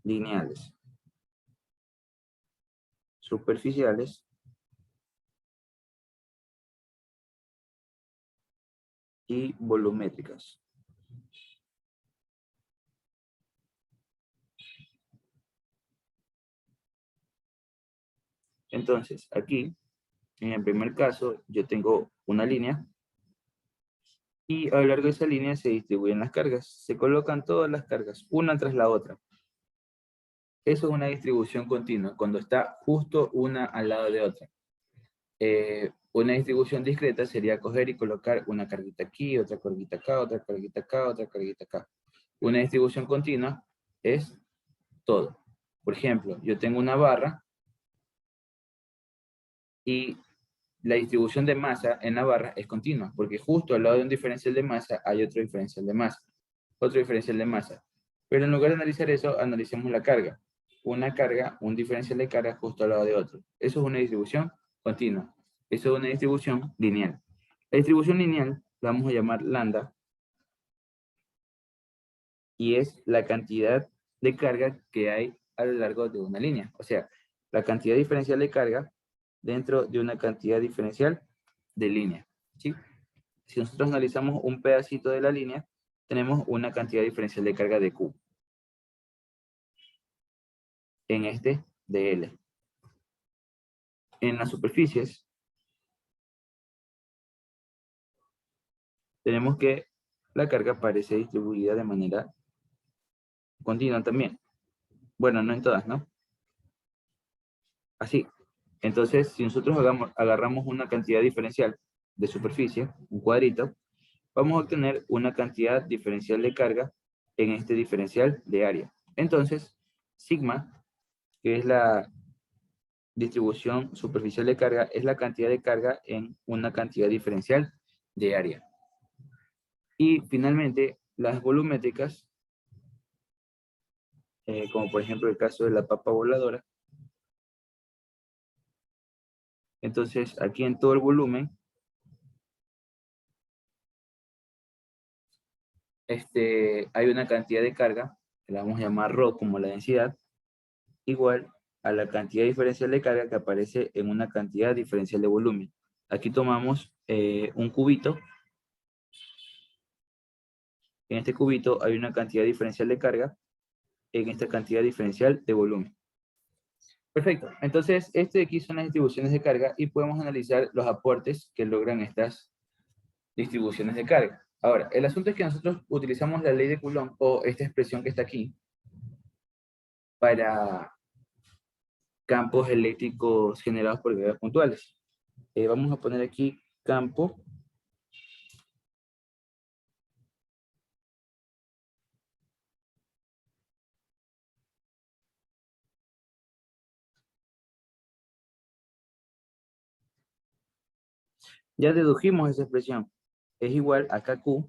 lineales, superficiales y volumétricas. Entonces, aquí, en el primer caso, yo tengo una línea y a lo largo de esa línea se distribuyen las cargas. Se colocan todas las cargas, una tras la otra. Eso es una distribución continua, cuando está justo una al lado de otra. Una distribución discreta sería coger y colocar una carguita aquí, otra carguita acá, otra carguita acá, otra carguita acá. Una distribución continua es todo. Por ejemplo, yo tengo una barra y la distribución de masa en la barra es continua, porque justo al lado de un diferencial de masa hay otro diferencial de masa, otro diferencial de masa. Pero en lugar de analizar eso, analicemos la carga. Una carga, un diferencial de carga justo al lado de otro. Eso es una distribución continua. Eso es una distribución lineal. La distribución lineal la vamos a llamar lambda y es la cantidad de carga que hay a lo largo de una línea. O sea, la cantidad diferencial de carga dentro de una cantidad diferencial de línea. ¿Sí? si nosotros analizamos un pedacito de la línea, tenemos una cantidad diferencial de carga de Q. En este de L. En las superficies, tenemos que la carga parece distribuida de manera continua también. Bueno, no en todas, ¿no? Así. Entonces, si nosotros agarramos una cantidad diferencial de superficie, un cuadrito, vamos a obtener una cantidad diferencial de carga en este diferencial de área. Entonces, sigma, que es la distribución superficial de carga, es la cantidad de carga en una cantidad diferencial de área. Y finalmente, las volumétricas, como por ejemplo el caso de la papa voladora. Entonces, aquí en todo el volumen, hay una cantidad de carga, que la vamos a llamar ρ como la densidad, igual a la cantidad diferencial de carga que aparece en una cantidad diferencial de volumen. Aquí tomamos un cubito. En este cubito hay una cantidad diferencial de carga en esta cantidad diferencial de volumen. Perfecto. Entonces, este de aquí son las distribuciones de carga y podemos analizar los aportes que logran estas distribuciones de carga. Ahora, el asunto es que nosotros utilizamos la ley de Coulomb o esta expresión que está aquí para campos eléctricos generados por gravedades puntuales. Vamos a poner aquí campo ya dedujimos esa expresión. Es igual a KQ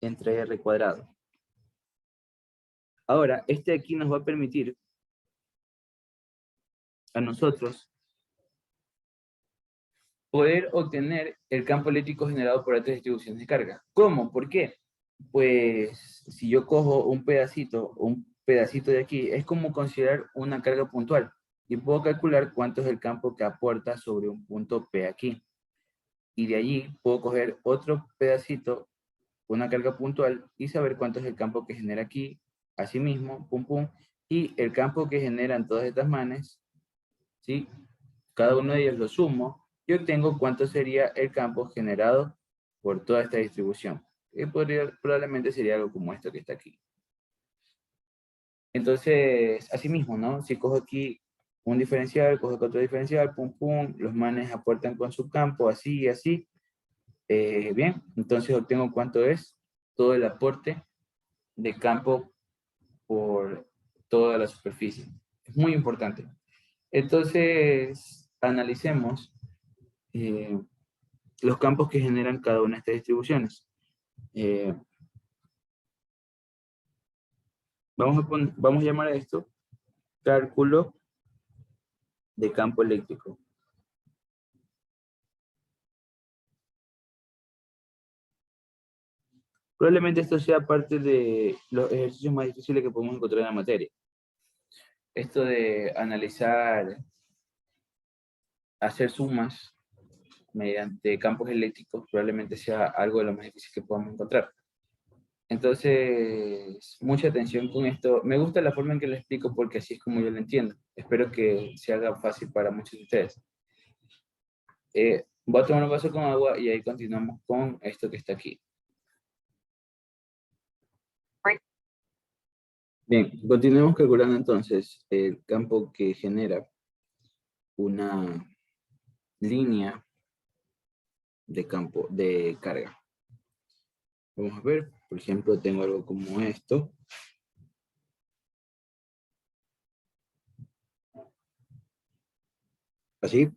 entre R cuadrado. Ahora, este de aquí nos va a permitir a nosotros poder obtener el campo eléctrico generado por estas distribuciones de carga. ¿Cómo? ¿Por qué? Pues si yo cojo un pedacito de aquí, es como considerar una carga puntual y puedo calcular cuánto es el campo que aporta sobre un punto P aquí. Y de allí puedo coger otro pedacito, una carga puntual, y saber cuánto es el campo que genera aquí, asimismo, pum pum, y el campo que generan todas estas manes, ¿sí? Cada uno de ellos lo sumo y obtengo cuánto sería el campo generado por toda esta distribución. Probablemente sería algo como esto que está aquí. Entonces, así mismo, ¿no? Si cojo aquí un diferencial, cojo otro diferencial, pum, pum, los manes aportan con su campo, así y así. Bien, entonces obtengo cuánto es todo el aporte de campo por toda la superficie. Es muy importante. Entonces, analicemos los campos que generan cada una de estas distribuciones. Vamos a llamar a esto cálculo de campo eléctrico. Probablemente esto sea parte de los ejercicios más difíciles que podemos encontrar en la materia. Esto de analizar, hacer sumas mediante campos eléctricos probablemente sea algo de lo más difícil que podamos encontrar. Entonces, mucha atención con esto. Me gusta la forma en que lo explico porque así es como yo lo entiendo. Espero que se haga fácil para muchos de ustedes. Voy a tomar un vaso con agua y ahí continuamos con esto que está aquí. Bien, continuemos calculando entonces el campo que genera una línea de campo de carga. Vamos a ver, por ejemplo, tengo algo como esto. Así.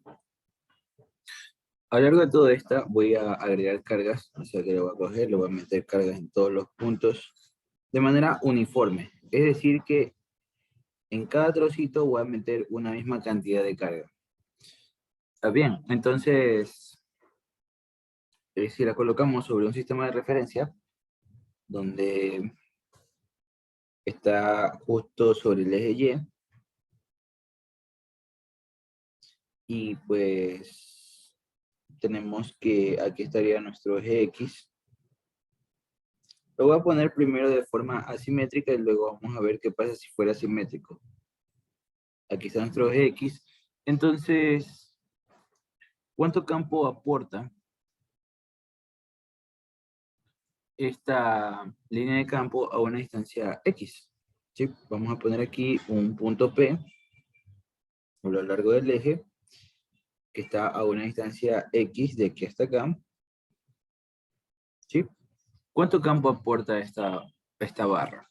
A lo largo de toda esta voy a agregar cargas, o sea que lo voy a coger, lo voy a meter cargas en todos los puntos de manera uniforme. Es decir que en cada trocito voy a meter una misma cantidad de carga. ¿Está bien? Entonces, si la colocamos sobre un sistema de referencia, donde está justo sobre el eje Y, pues tenemos que aquí estaría nuestro eje X. Lo voy a poner primero de forma asimétrica y luego vamos a ver qué pasa si fuera simétrico. Aquí está nuestro eje X. Entonces, ¿cuánto campo aporta esta línea de campo a una distancia X? ¿Sí? Vamos a poner aquí un punto P a lo largo del eje que está a una distancia X de aquí hasta acá. ¿Sí? ¿Cuánto campo aporta esta barra?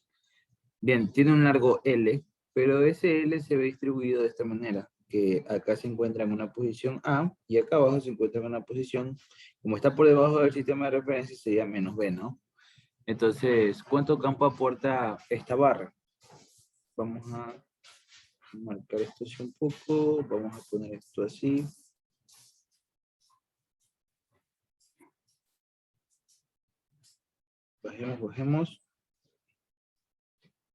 Bien, tiene un largo L, pero ese L se ve distribuido de esta manera, que acá se encuentra en una posición A y acá abajo se encuentra en una posición, como está por debajo del sistema de referencia, sería menos B, ¿no? Entonces, ¿cuánto campo aporta esta barra? Vamos a marcar esto así un poco, vamos a poner esto así. Bajemos.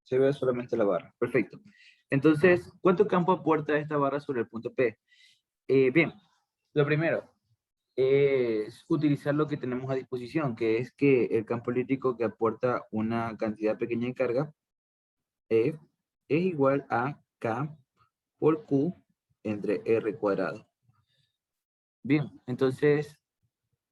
Se ve solamente la barra. Perfecto. Entonces, ¿cuánto campo aporta esta barra sobre el punto P? Bien, lo primero es utilizar lo que tenemos a disposición, que es que el campo elíptico que aporta una cantidad pequeña de carga E es igual a K por Q entre R cuadrado. Bien, entonces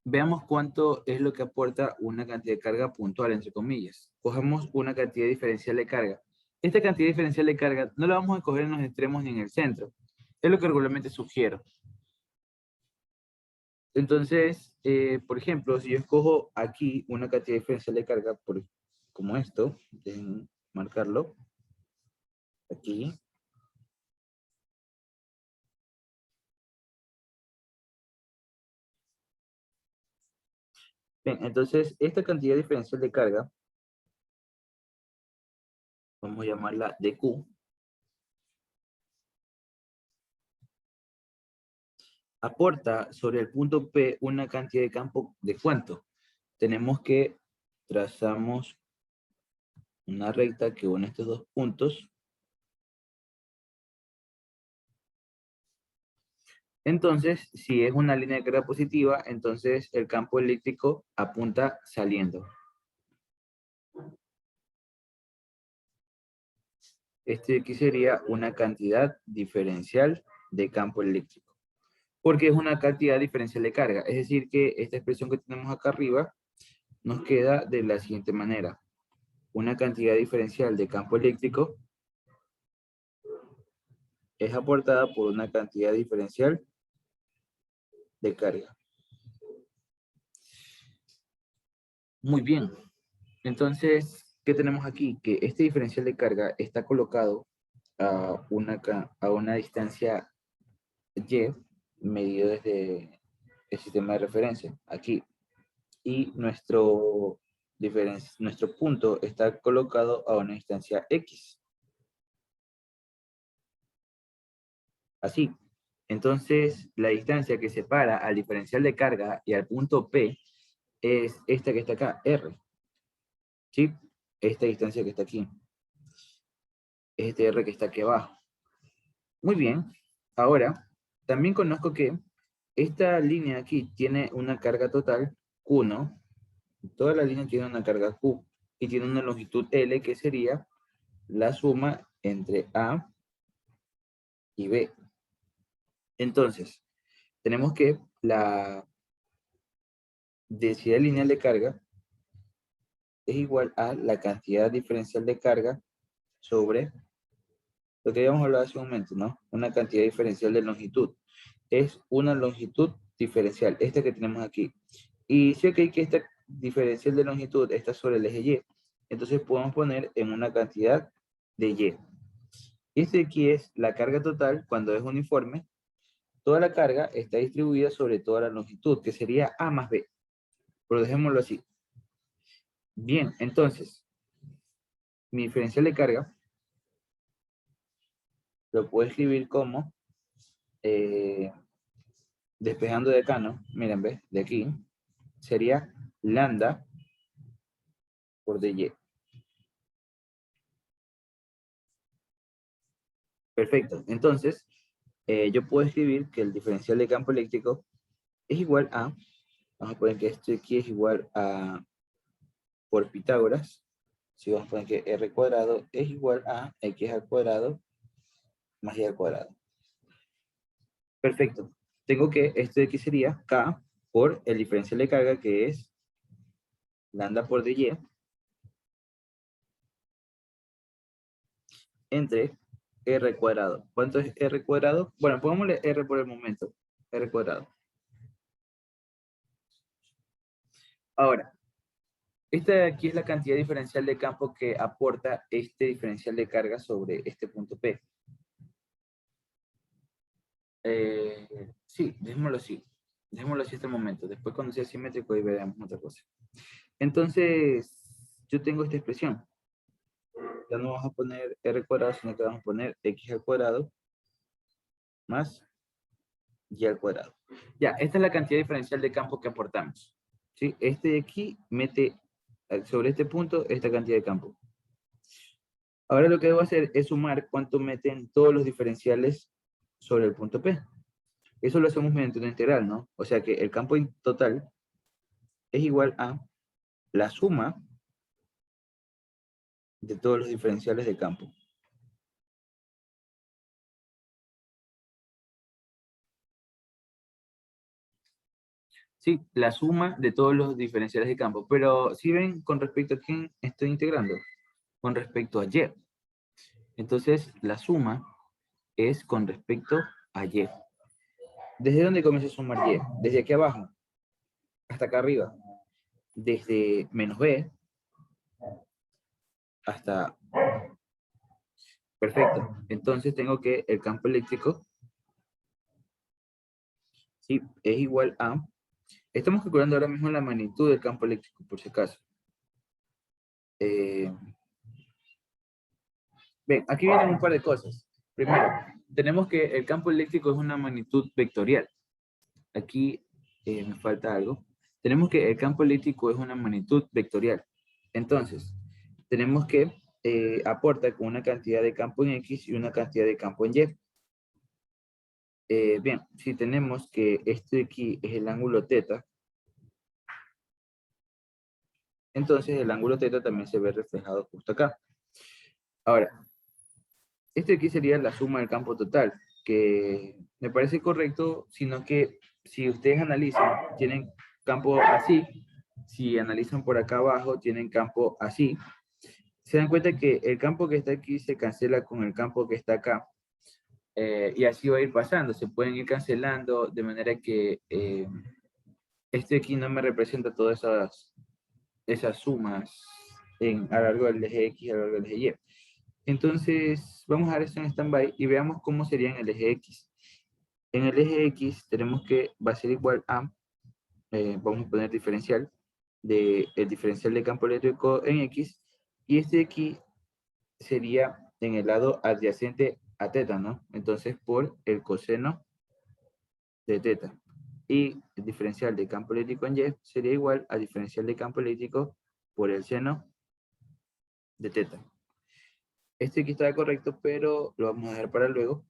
veamos cuánto es lo que aporta una cantidad de carga puntual, entre comillas. Cogemos una cantidad diferencial de carga. Esta cantidad diferencial de carga no la vamos a coger en los extremos ni en el centro. Es lo que regularmente sugiero. Entonces, por ejemplo, si yo escojo aquí una cantidad diferencial de carga, como esto, dejen marcarlo, aquí. Bien, entonces esta cantidad diferencial de carga, vamos a llamarla dQ, aporta sobre el punto P una cantidad de campo de ¿cuánto? Tenemos que trazamos una recta que une estos dos puntos. Entonces, si es una línea de carga positiva, entonces el campo eléctrico apunta saliendo. Este aquí sería una cantidad diferencial de campo eléctrico, porque es una cantidad diferencial de carga. Es decir, que esta expresión que tenemos acá arriba nos queda de la siguiente manera. Una cantidad diferencial de campo eléctrico es aportada por una cantidad diferencial de carga. Muy bien. Entonces, ¿qué tenemos aquí? Que este diferencial de carga está colocado a una distancia Y medido desde el sistema de referencia, aquí. Y nuestro punto está colocado a una distancia X. Así. Entonces, la distancia que separa al diferencial de carga y al punto P es esta que está acá, R. ¿Sí? Esta distancia que está aquí. Este R que está aquí abajo. Muy bien. Ahora, también conozco que esta línea aquí tiene una carga total Q, ¿no? Toda la línea tiene una carga Q y tiene una longitud L que sería la suma entre A y B. Entonces, tenemos que la densidad lineal de carga es igual a la cantidad diferencial de carga sobre lo que habíamos hablado hace un momento, ¿no? Una cantidad diferencial de longitud. Es una longitud diferencial, esta que tenemos aquí. Y sé que esta diferencial de longitud está sobre el eje Y. Entonces podemos poner en una cantidad de Y. Este aquí es la carga total cuando es uniforme. Toda la carga está distribuida sobre toda la longitud, que sería A más B. Pero dejémoslo así. Bien, entonces, mi diferencial de carga lo puedo escribir como, despejando de acá, ¿no? Miren, ¿ves? De aquí, sería lambda por dy. Perfecto. Entonces, yo puedo escribir que el diferencial de campo eléctrico es igual a, vamos a poner que esto aquí es igual a, por Pitágoras, si vamos a poner que r cuadrado es igual a x al cuadrado más y al cuadrado. Perfecto. Tengo que esto de aquí sería k por el diferencial de carga, que es lambda por dy, entre r cuadrado. ¿Cuánto es r cuadrado? Bueno, pongámosle r por el momento. R cuadrado. Ahora, esta de aquí es la cantidad diferencial de campo que aporta este diferencial de carga sobre este punto P. Sí, dejémoslo así. Dejémoslo así hasta el momento. Después cuando sea simétrico ahí veremos otra cosa. Entonces, yo tengo esta expresión. Ya no vamos a poner r cuadrado, sino que vamos a poner x al cuadrado más y al cuadrado. Ya, esta es la cantidad diferencial de campo que aportamos. ¿Sí? Este de aquí mete sobre este punto esta cantidad de campo. Ahora lo que debo hacer es sumar cuánto meten todos los diferenciales sobre el punto P. Eso lo hacemos mediante una integral, ¿no? O sea que el campo total es igual a la suma de todos los diferenciales de campo. Sí, la suma de todos los diferenciales de campo. Pero si ven con respecto a quién estoy integrando, con respecto a y. Entonces la suma es con respecto a y. ¿Desde dónde comienzo a sumar y? Desde aquí abajo hasta acá arriba. Desde menos b hasta... Perfecto. Entonces tengo que el campo eléctrico, sí, es igual a... Estamos calculando ahora mismo la magnitud del campo eléctrico, por si acaso. Bien, aquí vienen un par de cosas. Primero, tenemos que el campo eléctrico es una magnitud vectorial. Aquí me falta algo. Tenemos que el campo eléctrico es una magnitud vectorial. Entonces, tenemos que aporta con una cantidad de campo en X y una cantidad de campo en Y. Bien, si tenemos que este de aquí es el ángulo θ, entonces el ángulo θ también se ve reflejado justo acá. Ahora, este de aquí sería la suma del campo total, que me parece correcto, sino que si ustedes analizan, tienen campo así, si analizan por acá abajo, tienen campo así, se dan cuenta que el campo que está aquí se cancela con el campo que está acá, y así va a ir pasando, se pueden ir cancelando de manera que este aquí no me representa todas esas sumas a lo largo del eje X y a lo largo del eje Y. Entonces, vamos a dejar esto en stand-by y veamos cómo sería en el eje X. En el eje X tenemos que va a ser igual a, vamos a poner diferencial, el diferencial de campo eléctrico en X, y este de aquí sería en el lado adyacente a θ, ¿no? Entonces, por el coseno de θ. Y el diferencial de campo eléctrico en Y sería igual al diferencial de campo eléctrico por el seno de θ. Este aquí está correcto, pero lo vamos a dejar para luego.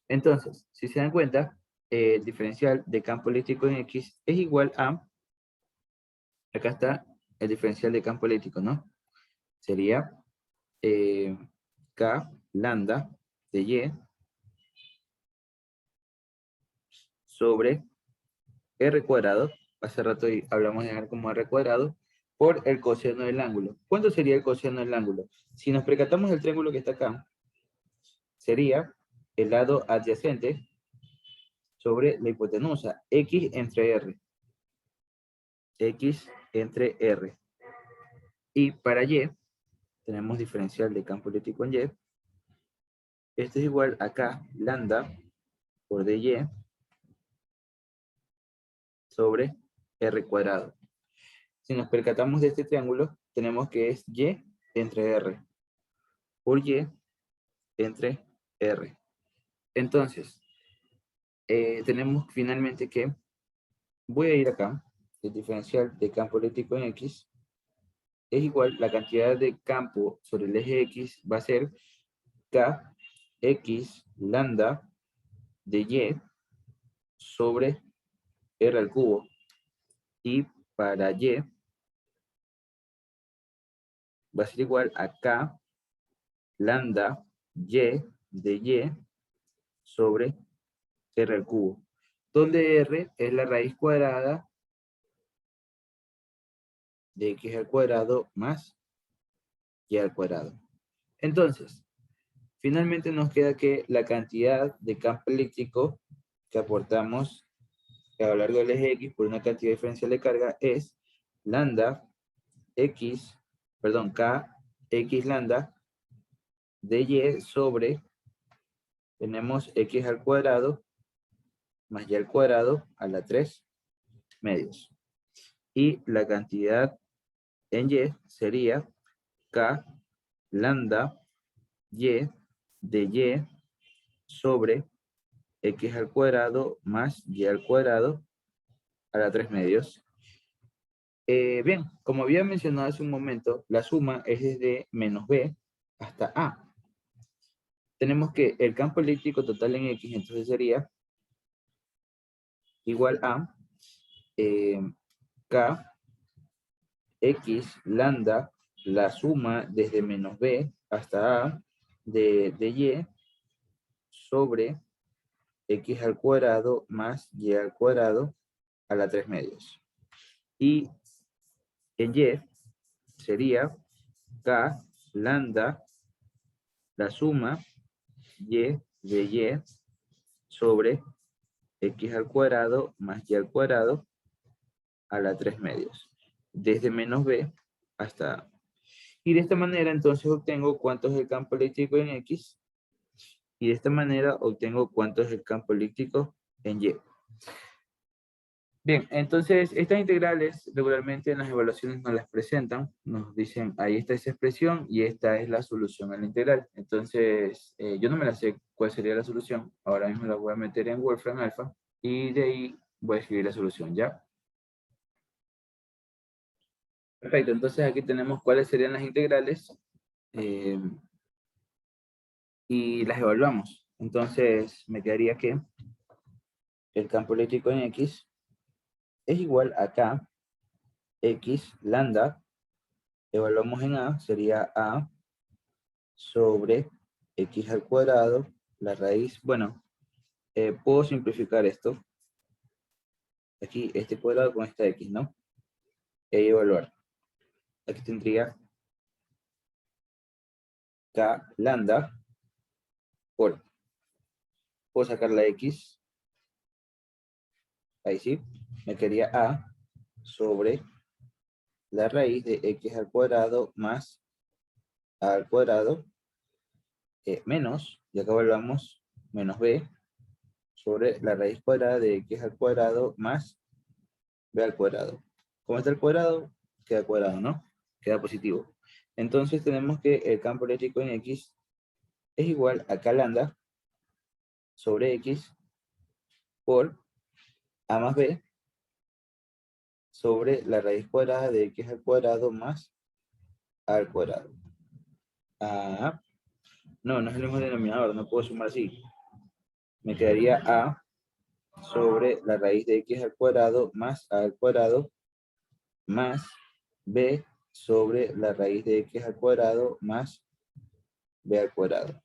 Entonces, si se dan cuenta, el diferencial de campo eléctrico en X es igual a, acá está el diferencial de campo eléctrico, ¿no? Sería K lambda de Y sobre R cuadrado, hace rato hablamos de R como R cuadrado, por el coseno del ángulo. ¿Cuánto sería el coseno del ángulo? Si nos percatamos del triángulo que está acá, sería el lado adyacente sobre la hipotenusa, X entre R. X entre R. Y para Y, tenemos diferencial de campo eléctrico en Y. Esto es igual a K lambda por dy sobre R cuadrado. Si nos percatamos de este triángulo, tenemos que es Y entre R por Y entre R. Entonces, tenemos finalmente que, voy a ir acá, el diferencial de campo eléctrico en X es igual, la cantidad de campo sobre el eje X va a ser K X lambda de Y sobre r al cubo. Y para y va a ser igual a k lambda y de y sobre r al cubo, donde r es la raíz cuadrada de x al cuadrado más y al cuadrado. Entonces, finalmente nos queda que la cantidad de campo eléctrico que aportamos a lo largo del eje X por una cantidad diferencial de carga es lambda X, perdón, K X lambda de Y sobre, tenemos X al cuadrado más Y al cuadrado a la 3 medios. Y la cantidad en Y sería K lambda Y de Y sobre X al cuadrado más Y al cuadrado a la 3 medios. Bien, como había mencionado hace un momento, la suma es desde menos B hasta A. Tenemos que el campo eléctrico total en X, entonces sería igual a K X lambda, la suma desde menos B hasta A de Y sobre X al cuadrado más Y al cuadrado a la 3 medios. Y en Y sería K lambda, la suma Y de Y sobre X al cuadrado más Y al cuadrado a la 3 medios. Desde menos B hasta A. Y de esta manera entonces obtengo cuánto es el campo eléctrico en X. Y de esta manera obtengo cuánto es el campo eléctrico en Y. Bien, entonces estas integrales regularmente en las evaluaciones nos las presentan, nos dicen ahí está esa expresión y esta es la solución a la integral. Entonces yo no me la sé cuál sería la solución, ahora mismo la voy a meter en Wolfram Alpha y de ahí voy a escribir la solución, ¿ya? Perfecto, entonces aquí tenemos cuáles serían las integrales eh, y las evaluamos. Entonces me quedaría que el campo eléctrico en X es igual a K, X, lambda, evaluamos en A, sería A sobre X al cuadrado, la raíz, bueno, puedo simplificar esto, aquí este cuadrado con esta X, ¿no? Y evaluar. Aquí tendría K lambda por, puedo sacar la X, ahí sí, me quedaría A sobre la raíz de X al cuadrado más A al cuadrado menos, y acá evaluamos menos B sobre la raíz cuadrada de X al cuadrado más B al cuadrado. Como está el cuadrado, queda cuadrado, ¿no? Queda positivo. Entonces tenemos que el campo eléctrico en X es igual a K lambda sobre X por A más B sobre la raíz cuadrada de X al cuadrado más A al cuadrado. Ah, no, no es el mismo denominador, no puedo sumar así. Me quedaría A sobre la raíz de X al cuadrado más A al cuadrado más B sobre la raíz de X al cuadrado más B al cuadrado.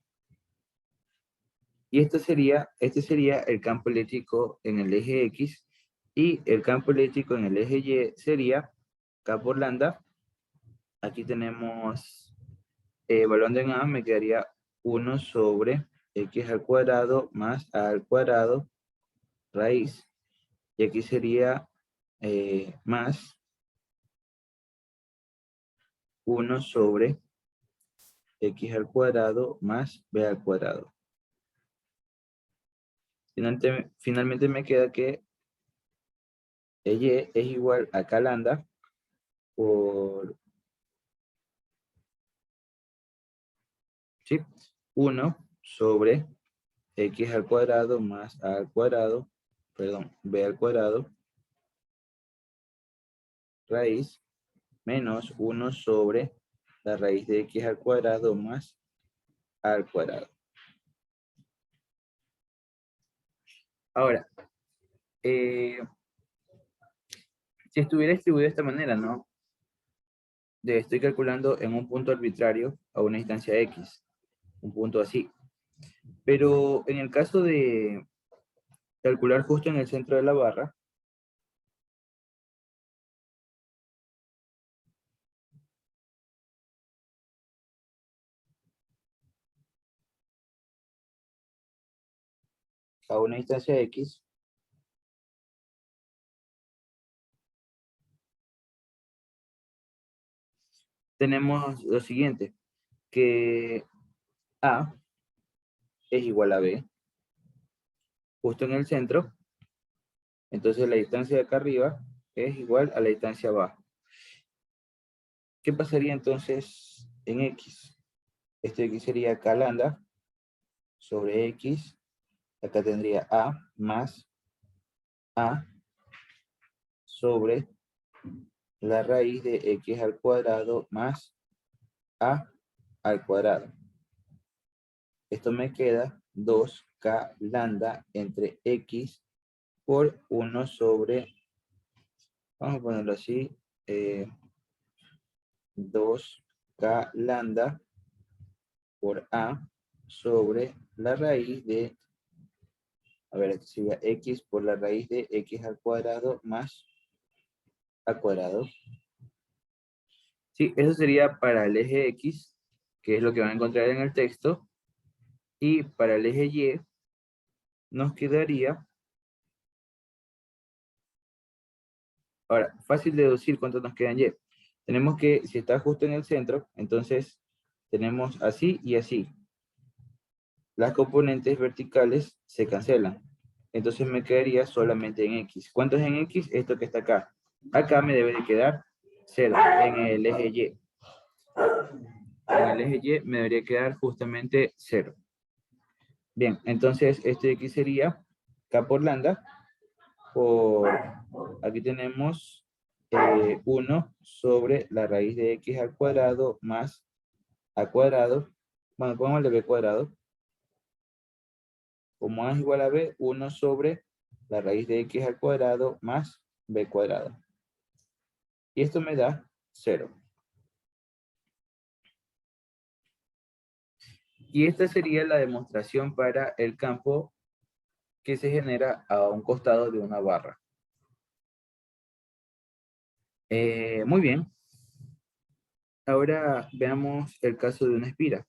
Y este sería el campo eléctrico en el eje X y el campo eléctrico en el eje Y sería K por lambda. Aquí tenemos, evaluando en A, me quedaría 1 sobre X al cuadrado más A al cuadrado raíz. Y aquí sería más 1 sobre X al cuadrado más B al cuadrado. Finalmente me queda que Y es igual a K lambda por, ¿sí? 1 sobre X al cuadrado más A al cuadrado, perdón, B al cuadrado, raíz, menos 1 sobre la raíz de X al cuadrado más A al cuadrado. Ahora, Si estuviera distribuido de esta manera, ¿no? Estoy calculando en un punto arbitrario a una instancia X, un punto así. Pero en el caso de calcular justo en el centro de la barra, a una instancia X, tenemos lo siguiente, que A es igual a B, justo en el centro, entonces la distancia de acá arriba es igual a la distancia abajo. ¿Qué pasaría entonces en X? Esto de aquí sería K lambda sobre X, acá tendría A más A sobre la raíz de X al cuadrado más A al cuadrado. Esto me queda 2K lambda entre X por 1 sobre, vamos a ponerlo así, 2K lambda por A sobre la raíz de, a ver, aquí sería X por la raíz de X al cuadrado más A cuadrado. Sí, eso sería para el eje X, que es lo que van a encontrar en el texto, y para el eje Y nos quedaría, ahora, fácil deducir cuánto nos queda en Y. Tenemos que, si está justo en el centro, entonces tenemos así y así. Las componentes verticales se cancelan. Entonces me quedaría solamente en X. ¿Cuánto es en X? Esto que está acá. Acá me debe de quedar 0 en el eje Y. En el eje Y me debería quedar justamente 0. Bien, entonces este de aquí sería K por lambda por, aquí tenemos 1 sobre la raíz de X al cuadrado más A cuadrado. Bueno, pongámosle B cuadrado. Como A es igual a B, 1 sobre la raíz de X al cuadrado más B cuadrado. Y esto me da 0. Y esta sería la demostración para el campo que se genera a un costado de una barra. Muy bien. Ahora veamos el caso de una espira.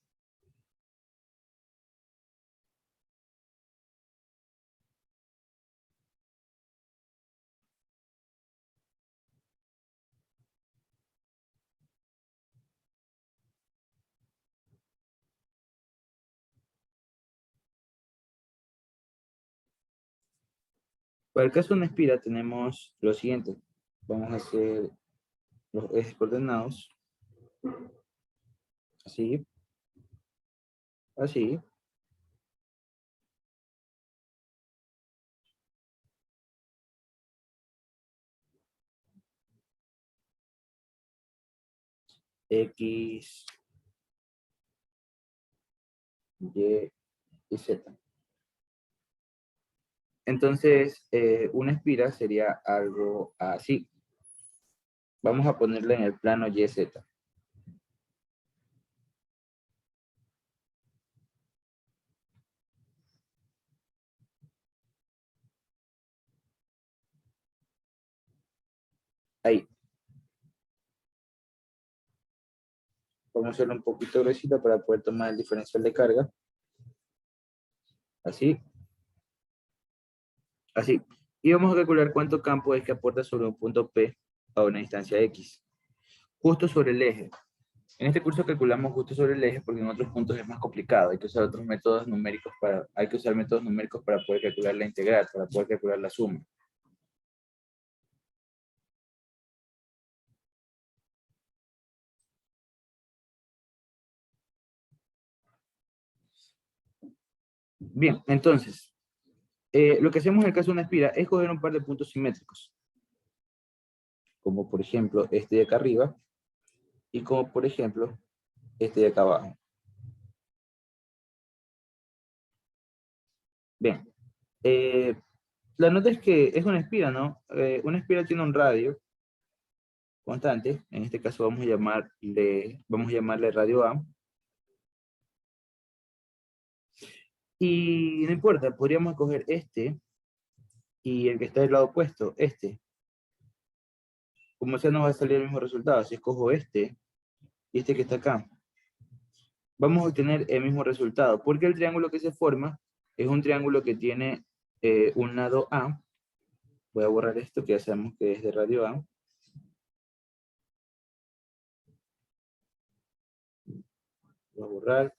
Para el caso de una espira tenemos lo siguiente. Vamos a hacer los ejes coordenados. Así, así. X, Y y Z. Entonces, una espira sería algo así. Vamos a ponerla en el plano YZ. Ahí. Vamos a hacerlo un poquito gruesito para poder tomar el diferencial de carga. Así. Así. Y vamos a calcular cuánto campo es que aporta sobre un punto P a una distancia X. Justo sobre el eje. En este curso calculamos justo sobre el eje porque en otros puntos es más complicado. Hay que usar otros métodos numéricos hay que usar métodos numéricos para poder calcular la integral, para poder calcular la suma. Bien, entonces, lo que hacemos en el caso de una espira es coger un par de puntos simétricos, como por ejemplo este de acá arriba, y como por ejemplo este de acá abajo. Bien, la nota es que es una espira, ¿no? Una espira tiene un radio, constante. En este caso vamos a llamarle radio A. Y no importa, podríamos coger este y el que está del lado opuesto, este. Como sea, nos va a salir el mismo resultado. Si escojo este y este que está acá, vamos a obtener el mismo resultado, porque el triángulo que se forma es un triángulo que tiene un lado A. Voy a borrar esto, que ya sabemos que es de radio A. Voy a borrar.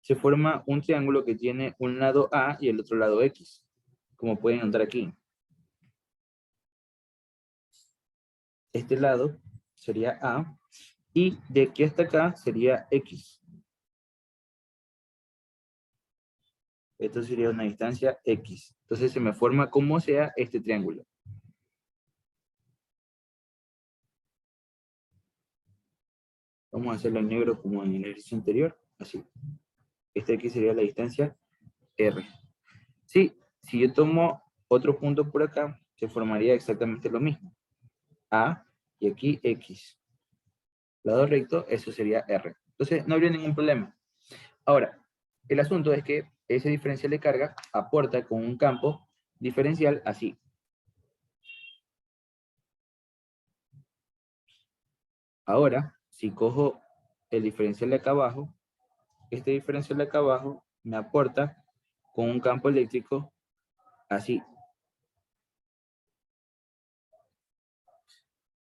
Se forma un triángulo que tiene un lado A y el otro lado X, como pueden notar aquí. Este lado sería A, y de aquí hasta acá sería X. Esto sería una distancia X. Entonces se me forma como sea este triángulo. Vamos a hacerlo en negro como en el ejercicio anterior. Así. Este aquí sería la distancia R. Sí, si yo tomo otro punto por acá, se formaría exactamente lo mismo. A y aquí X. Lado recto, eso sería R. Entonces no habría ningún problema. Ahora, el asunto es que ese diferencial de carga aporta con un campo diferencial así. Ahora, si cojo el diferencial de acá abajo, este diferencial de acá abajo me aporta con un campo eléctrico así.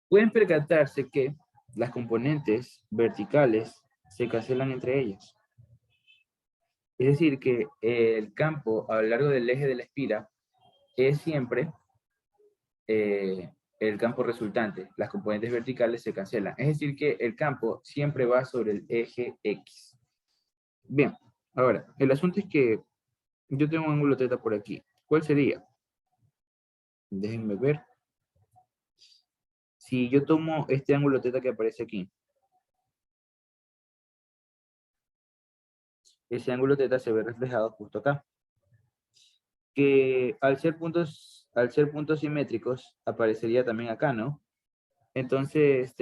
Pueden percatarse que las componentes verticales se cancelan entre ellas. Es decir, que el campo a lo largo del eje de la espira es siempre el campo resultante. Las componentes verticales se cancelan. Es decir, que el campo siempre va sobre el eje X. Bien, ahora, el asunto es que yo tengo un ángulo θ por aquí. ¿Cuál sería? Déjenme ver. Si yo tomo este ángulo θ que aparece aquí, ese ángulo θ se ve reflejado justo acá. Que al ser puntos simétricos, aparecería también acá, ¿no? Entonces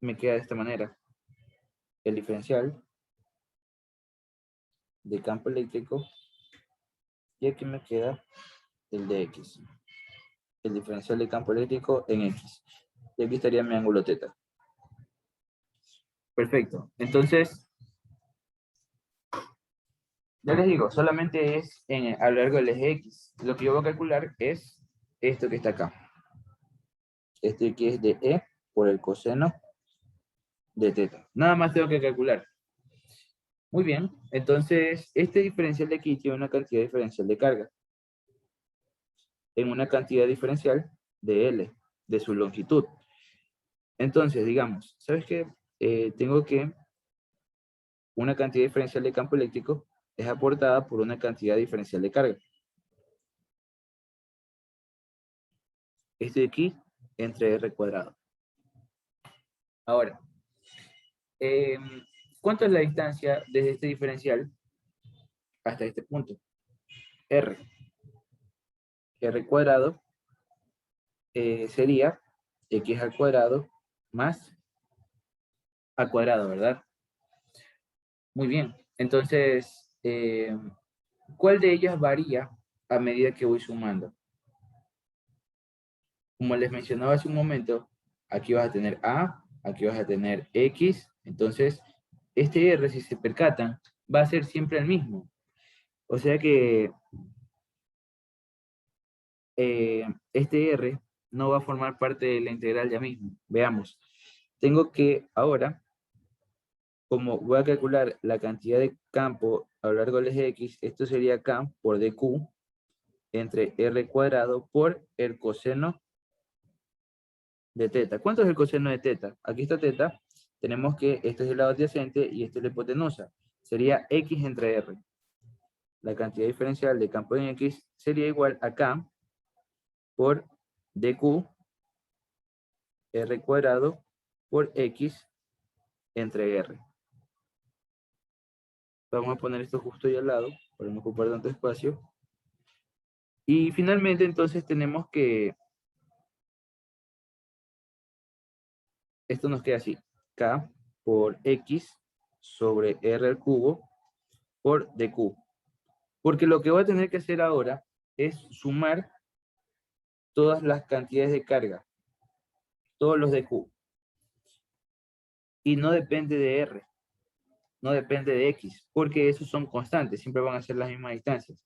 me queda de esta manera. El diferencial de campo eléctrico, y aquí me queda el de X. El diferencial de campo eléctrico en X. Y aquí estaría mi ángulo θ. Perfecto. Entonces, ya les digo, solamente es a lo largo del eje X. Lo que yo voy a calcular es esto que está acá. Este que es de E por el coseno de θ. Nada más tengo que calcular. Muy bien. Entonces, este diferencial de aquí tiene una cantidad diferencial de carga en una cantidad diferencial de L, de su longitud. Entonces, digamos, ¿sabes qué? Tengo que una cantidad diferencial de campo eléctrico es aportada por una cantidad diferencial de carga. Este de aquí entre R cuadrado. Ahora, ¿cuánto es la distancia desde este diferencial hasta este punto? R. R cuadrado sería X al cuadrado más al cuadrado, ¿verdad? Muy bien. Entonces, ¿cuál de ellas varía a medida que voy sumando? Como les mencionaba hace un momento, aquí vas a tener A, aquí vas a tener X, entonces este R, si se percatan, va a ser siempre el mismo. O sea que este R no va a formar parte de la integral ya mismo. Veamos. Tengo que ahora, como voy a calcular la cantidad de campo a lo largo del eje X, esto sería K por dQ entre R cuadrado por el coseno de θ. ¿Cuánto es el coseno de θ? Aquí está θ. Tenemos que este es el lado adyacente y este es la hipotenusa. Sería X entre R. La cantidad diferencial de campo en X sería igual a K por dQ R cuadrado por X entre R. Vamos a poner esto justo ahí al lado para no ocupar tanto espacio. Y finalmente entonces tenemos que esto nos queda así. K por X sobre R al cubo por DQ. Porque lo que voy a tener que hacer ahora es sumar todas las cantidades de carga, todos los DQ. Y no depende de R, no depende de X, porque esos son constantes, siempre van a ser las mismas distancias.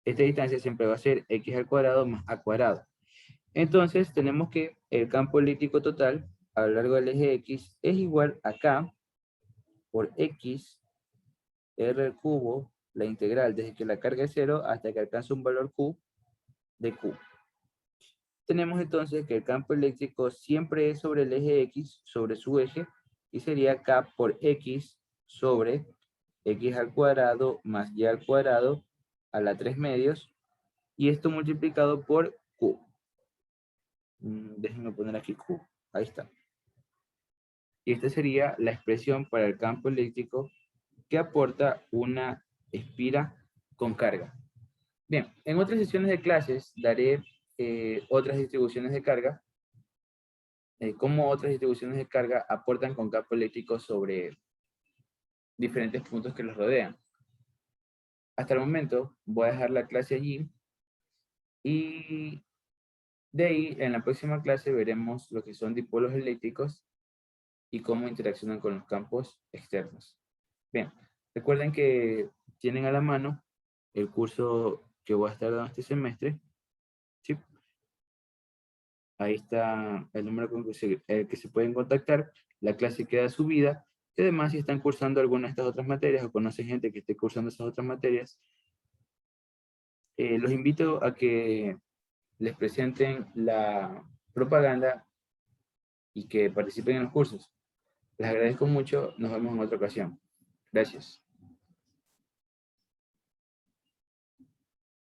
Esta distancia siempre va a ser X al cuadrado más A cuadrado. Entonces tenemos que el campo elíptico total a lo largo del eje X es igual a K por X R al cubo, la integral desde que la carga es 0 hasta que alcanza un valor Q de Q. Tenemos entonces que el campo eléctrico siempre es sobre el eje X, sobre su eje, y sería K por X sobre X al cuadrado más Y al cuadrado a la 3 medios, y esto multiplicado por Q. Déjenme poner aquí Q, ahí está. Y esta sería la expresión para el campo eléctrico que aporta una espira con carga. Bien, en otras sesiones de clases daré otras distribuciones de carga, cómo otras distribuciones de carga aportan con campo eléctrico sobre diferentes puntos que los rodean. Hasta el momento voy a dejar la clase allí y de ahí en la próxima clase veremos lo que son dipolos eléctricos y cómo interaccionan con los campos externos. Bien, recuerden que tienen a la mano el curso que voy a estar dando este semestre, ¿sí? Ahí está el número con que se pueden contactar, la clase queda subida, y además si están cursando alguna de estas otras materias o conocen gente que esté cursando esas otras materias, los invito a que les presenten la propaganda y que participen en los cursos. Les agradezco mucho, nos vemos en otra ocasión. Gracias.